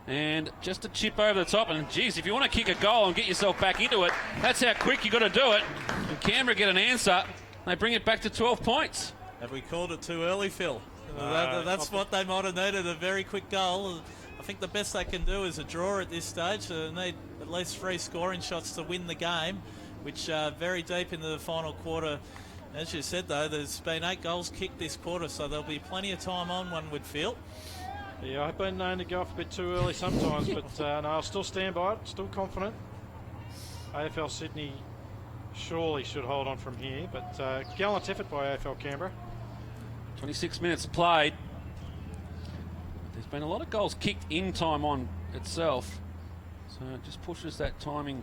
and just a chip over the top. And geez, if you want to kick a goal and get yourself back into it, that's how quick you got to do it. And Canberra get an answer. They bring it back to 12 points. Have we called it too early, Phil? That's what they might have needed, a very quick goal. I think the best they can do is a draw at this stage. They need at least 3 scoring shots to win the game, which very deep into the final quarter. As you said, though, there's been 8 goals kicked this quarter, so there'll be plenty of time on, one would feel. Yeah, I've been known to go off a bit too early sometimes, but no, I'll still stand by it, still confident. AFL Sydney surely should hold on from here, but gallant effort by AFL Canberra. 26 minutes played. There's been a lot of goals kicked in time on itself, so it just pushes that timing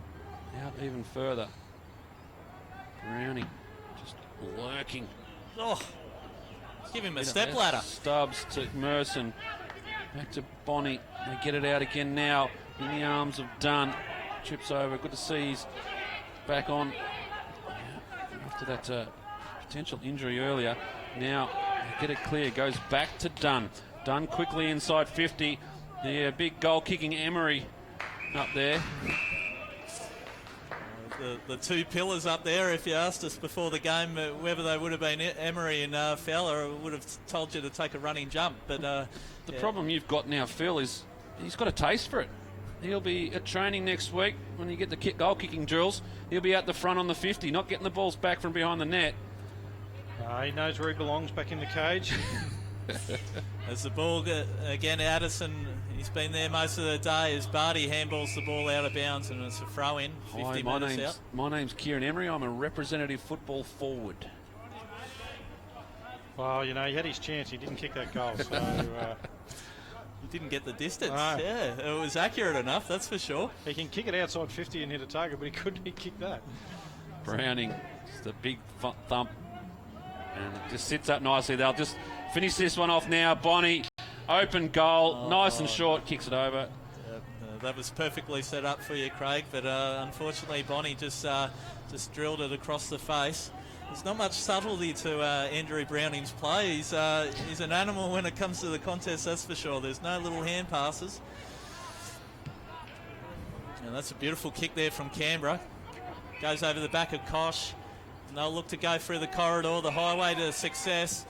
out even further. Browning just lurking. Oh, give him a step ladder. Stubbs to Merson. Back to Bonnie. They get it out again now in the arms of Dunn. Trips over. Good to see he's back on after that potential injury earlier. Now get it clear. Goes back to Dunn. Dunn quickly inside 50. Yeah, big goal kicking Emery up there. The 2 pillars up there, if you asked us before the game whether they would have been Emery and Fowler, would have told you to take a running jump. But the problem you've got now, Phil, is he's got a taste for it. He'll be at training next week when you get the goal kicking drills. He'll be out the front on the 50, not getting the balls back from behind the net. He knows where he belongs, back in the cage. As the ball, again, Addison, he's been there most of the day as Barty handballs the ball out of bounds, and it's a throw-in, 50 minutes out. My name's Kieran Emery. I'm a representative football forward. Well, you know, he had his chance. He didn't kick that goal, so... he didn't get the distance. No. Yeah, it was accurate enough, that's for sure. He can kick it outside 50 and hit a target, but he couldn't kick that. Browning, just a big thump. And it just sits up nicely. They'll just finish this one off now. Bonnie, open goal, nice and short, kicks it over. That was perfectly set up for you, Craig, but unfortunately Bonnie just drilled it across the face. There's not much subtlety to Andrew Browning's play. He's an animal when it comes to the contest, that's for sure. There's no little hand passes. And that's a beautiful kick there from Canberra. Goes over the back of Kosh. And they'll look to go through the corridor, the highway to success.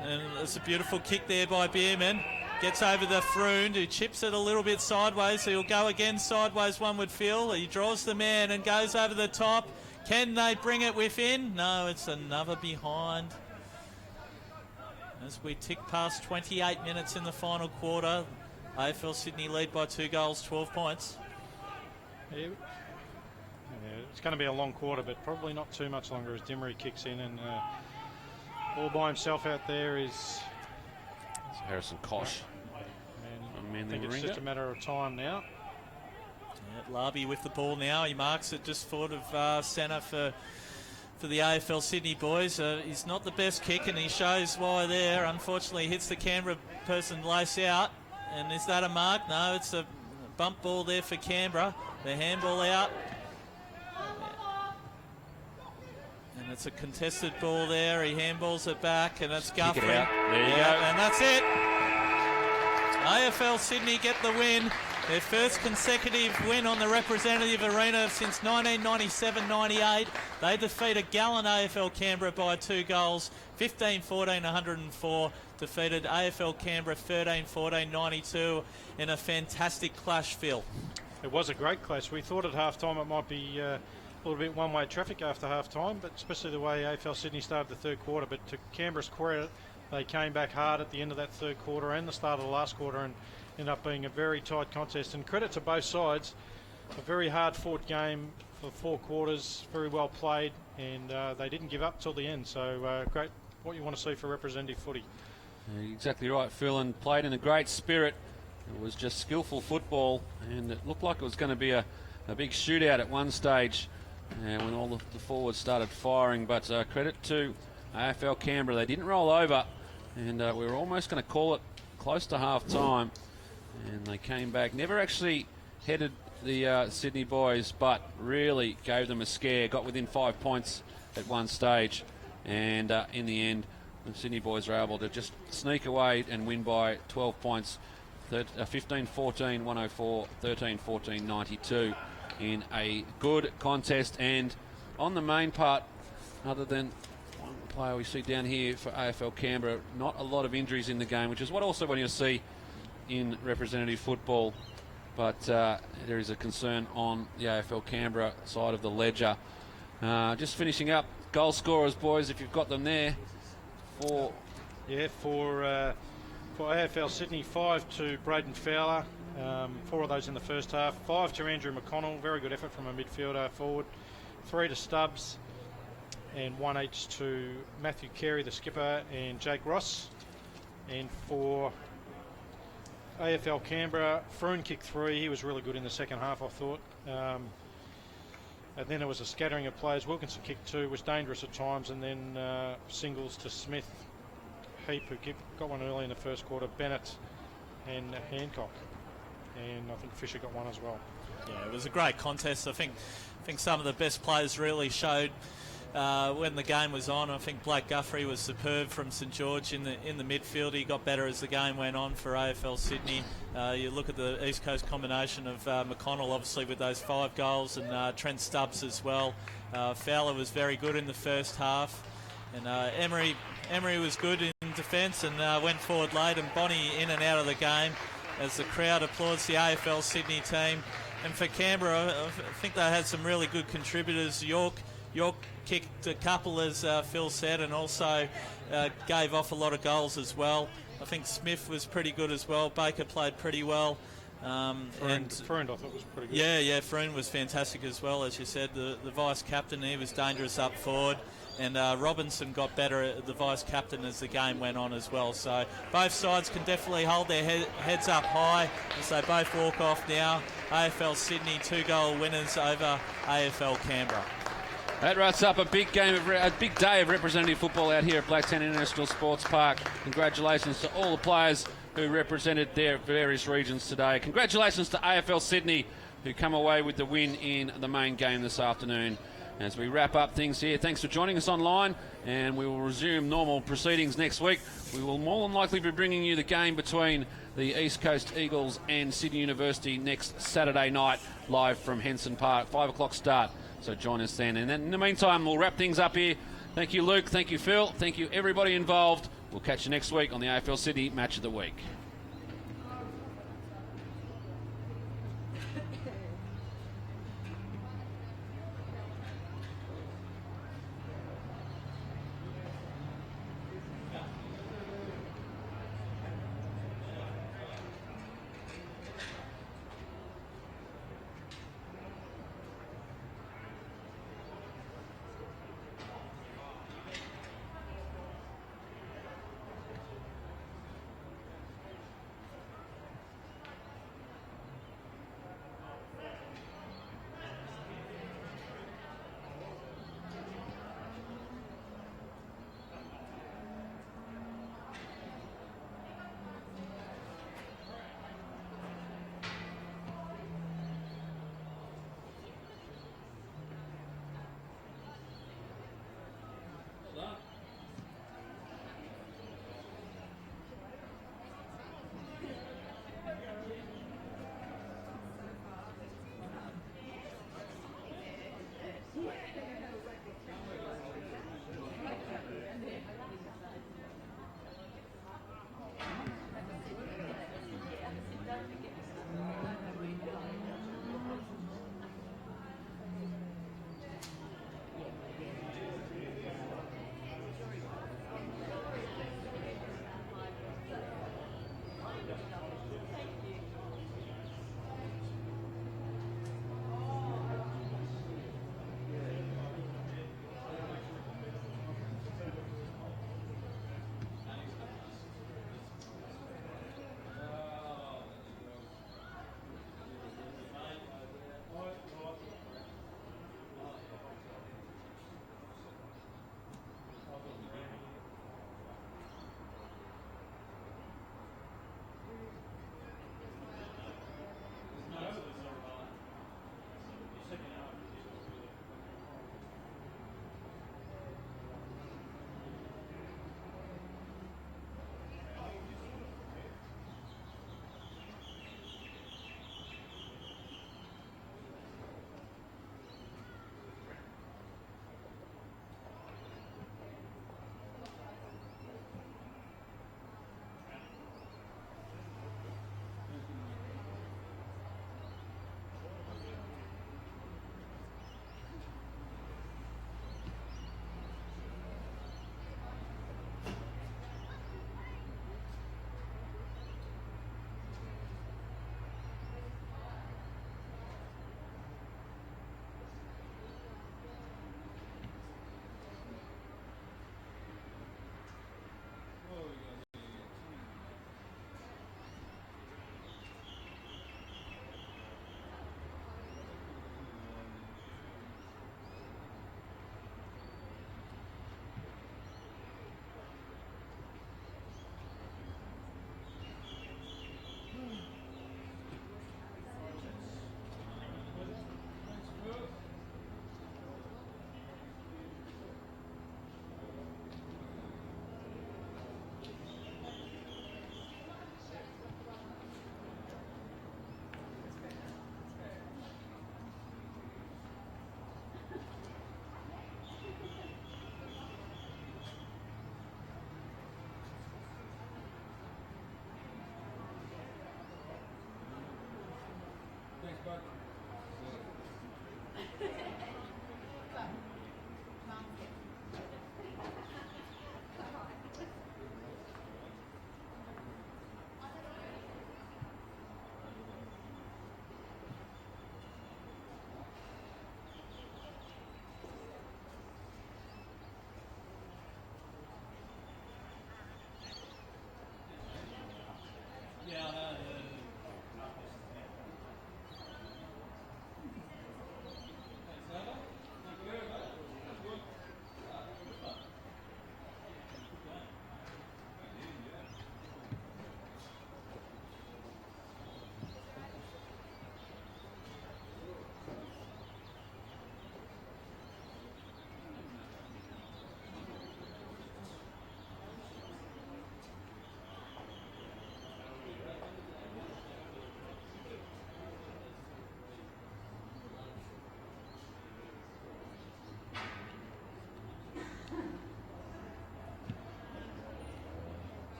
And it's a beautiful kick there by Bierman. Gets over the Froon, who chips it a little bit sideways, so he'll go again sideways, one would feel. He draws the man and goes over the top. Can they bring it within? No, it's another behind. As we tick past 28 minutes in the final quarter, AFL Sydney lead by 2 goals, 12 points. Yeah, it's going to be a long quarter, but probably not too much longer as Dimmery kicks in, and all by himself out there is Harrison Kosh. And I think it's just a matter of time now. Yeah, Larby with the ball now. He marks it just forward of centre for the AFL Sydney boys. He's not the best kick, and he shows why there. Unfortunately, hits the Canberra person lace out. And is that a mark? No, it's a bump ball there for Canberra. The handball out. And it's a contested ball there. He handballs it back, and it's Guthrie. Kick it out. There you go. And that's it. AFL Sydney get the win. Their first consecutive win on the representative arena since 1997-98. They defeated Gallen AFL Canberra by 2 goals, 15-14, 104. Defeated AFL Canberra 13-14, 92 in a fantastic clash, Phil. It was a great clash. We thought at half-time it might be a little bit one-way traffic after half-time, but especially the way AFL Sydney started the third quarter. But to Canberra's credit, they came back hard at the end of that third quarter and the start of the last quarter, and ended up being a very tight contest. And credit to both sides, a very hard-fought game for 4 quarters, very well played, and they didn't give up till the end. So great, what you want to see for representative footy. Exactly right, Phil, and played in a great spirit. It was just skillful football, and it looked like it was going to be a big shootout at one stage when all the forwards started firing. But credit to AFL Canberra, they didn't roll over, and we were almost going to call it close to half-time, and they came back. Never actually headed the Sydney boys, but really gave them a scare, got within 5 points at one stage, and in the end, the Sydney boys were able to just sneak away and win by 12 points, 15-14, 104, 13-14, 92 in a good contest. And on the main part, other than one player we see down here for AFL Canberra, not a lot of injuries in the game, which is what also when you see in representative football. But there is a concern on the AFL Canberra side of the ledger. Just finishing up, goal scorers, boys, if you've got them there. For AFL Sydney, 5 to Braden Fowler, 4 of those in the first half. 5 to Andrew McConnell, very good effort from a midfielder forward. 3 to Stubbs, and 1 each to Matthew Carey, the skipper, and Jake Ross. And for AFL Canberra, Froon kicked 3. He was really good in the second half, I thought. And then there was a scattering of players. Wilkinson kicked 2, was dangerous at times, and then singles to Smith, Heap, who got one early in the first quarter, Bennett and Hancock. And I think Fisher got one as well. Yeah, it was a great contest. I think some of the best players really showed when the game was on. I think Blake Guthrie was superb from St George in the midfield. He got better as the game went on for AFL Sydney. You look at the East Coast combination of McConnell, obviously, with those 5 goals, and Trent Stubbs as well. Fowler was very good in the first half, and Emery was good in defence and went forward late, and Bonnie in and out of the game as the crowd applauds the AFL Sydney team. And for Canberra, I think they had some really good contributors. York kicked a couple, as Phil said, and also gave off a lot of goals as well. I think Smith was pretty good as well. Baker played pretty well. Froon, I thought, was pretty good. Yeah, Froon was fantastic as well, as you said. The vice-captain, he was dangerous up forward. And Robinson got better at the vice-captain as the game went on as well. So both sides can definitely hold their heads up high as they both walk off now. AFL Sydney 2-goal winners over AFL Canberra. That wraps up a big day of representative football out here at Blacktown International Sports Park. Congratulations to all the players who represented their various regions today. Congratulations to AFL Sydney, who come away with the win in the main game this afternoon. As we wrap up things here, thanks for joining us online, and we will resume normal proceedings next week. We will more than likely be bringing you the game between the East Coast Eagles and Sydney University next Saturday night, live from Henson Park, 5 o'clock start. So join us then. And then in the meantime, we'll wrap things up here. Thank you, Luke. Thank you, Phil. Thank you, everybody involved. We'll catch you next week on the AFL Sydney Match of the Week.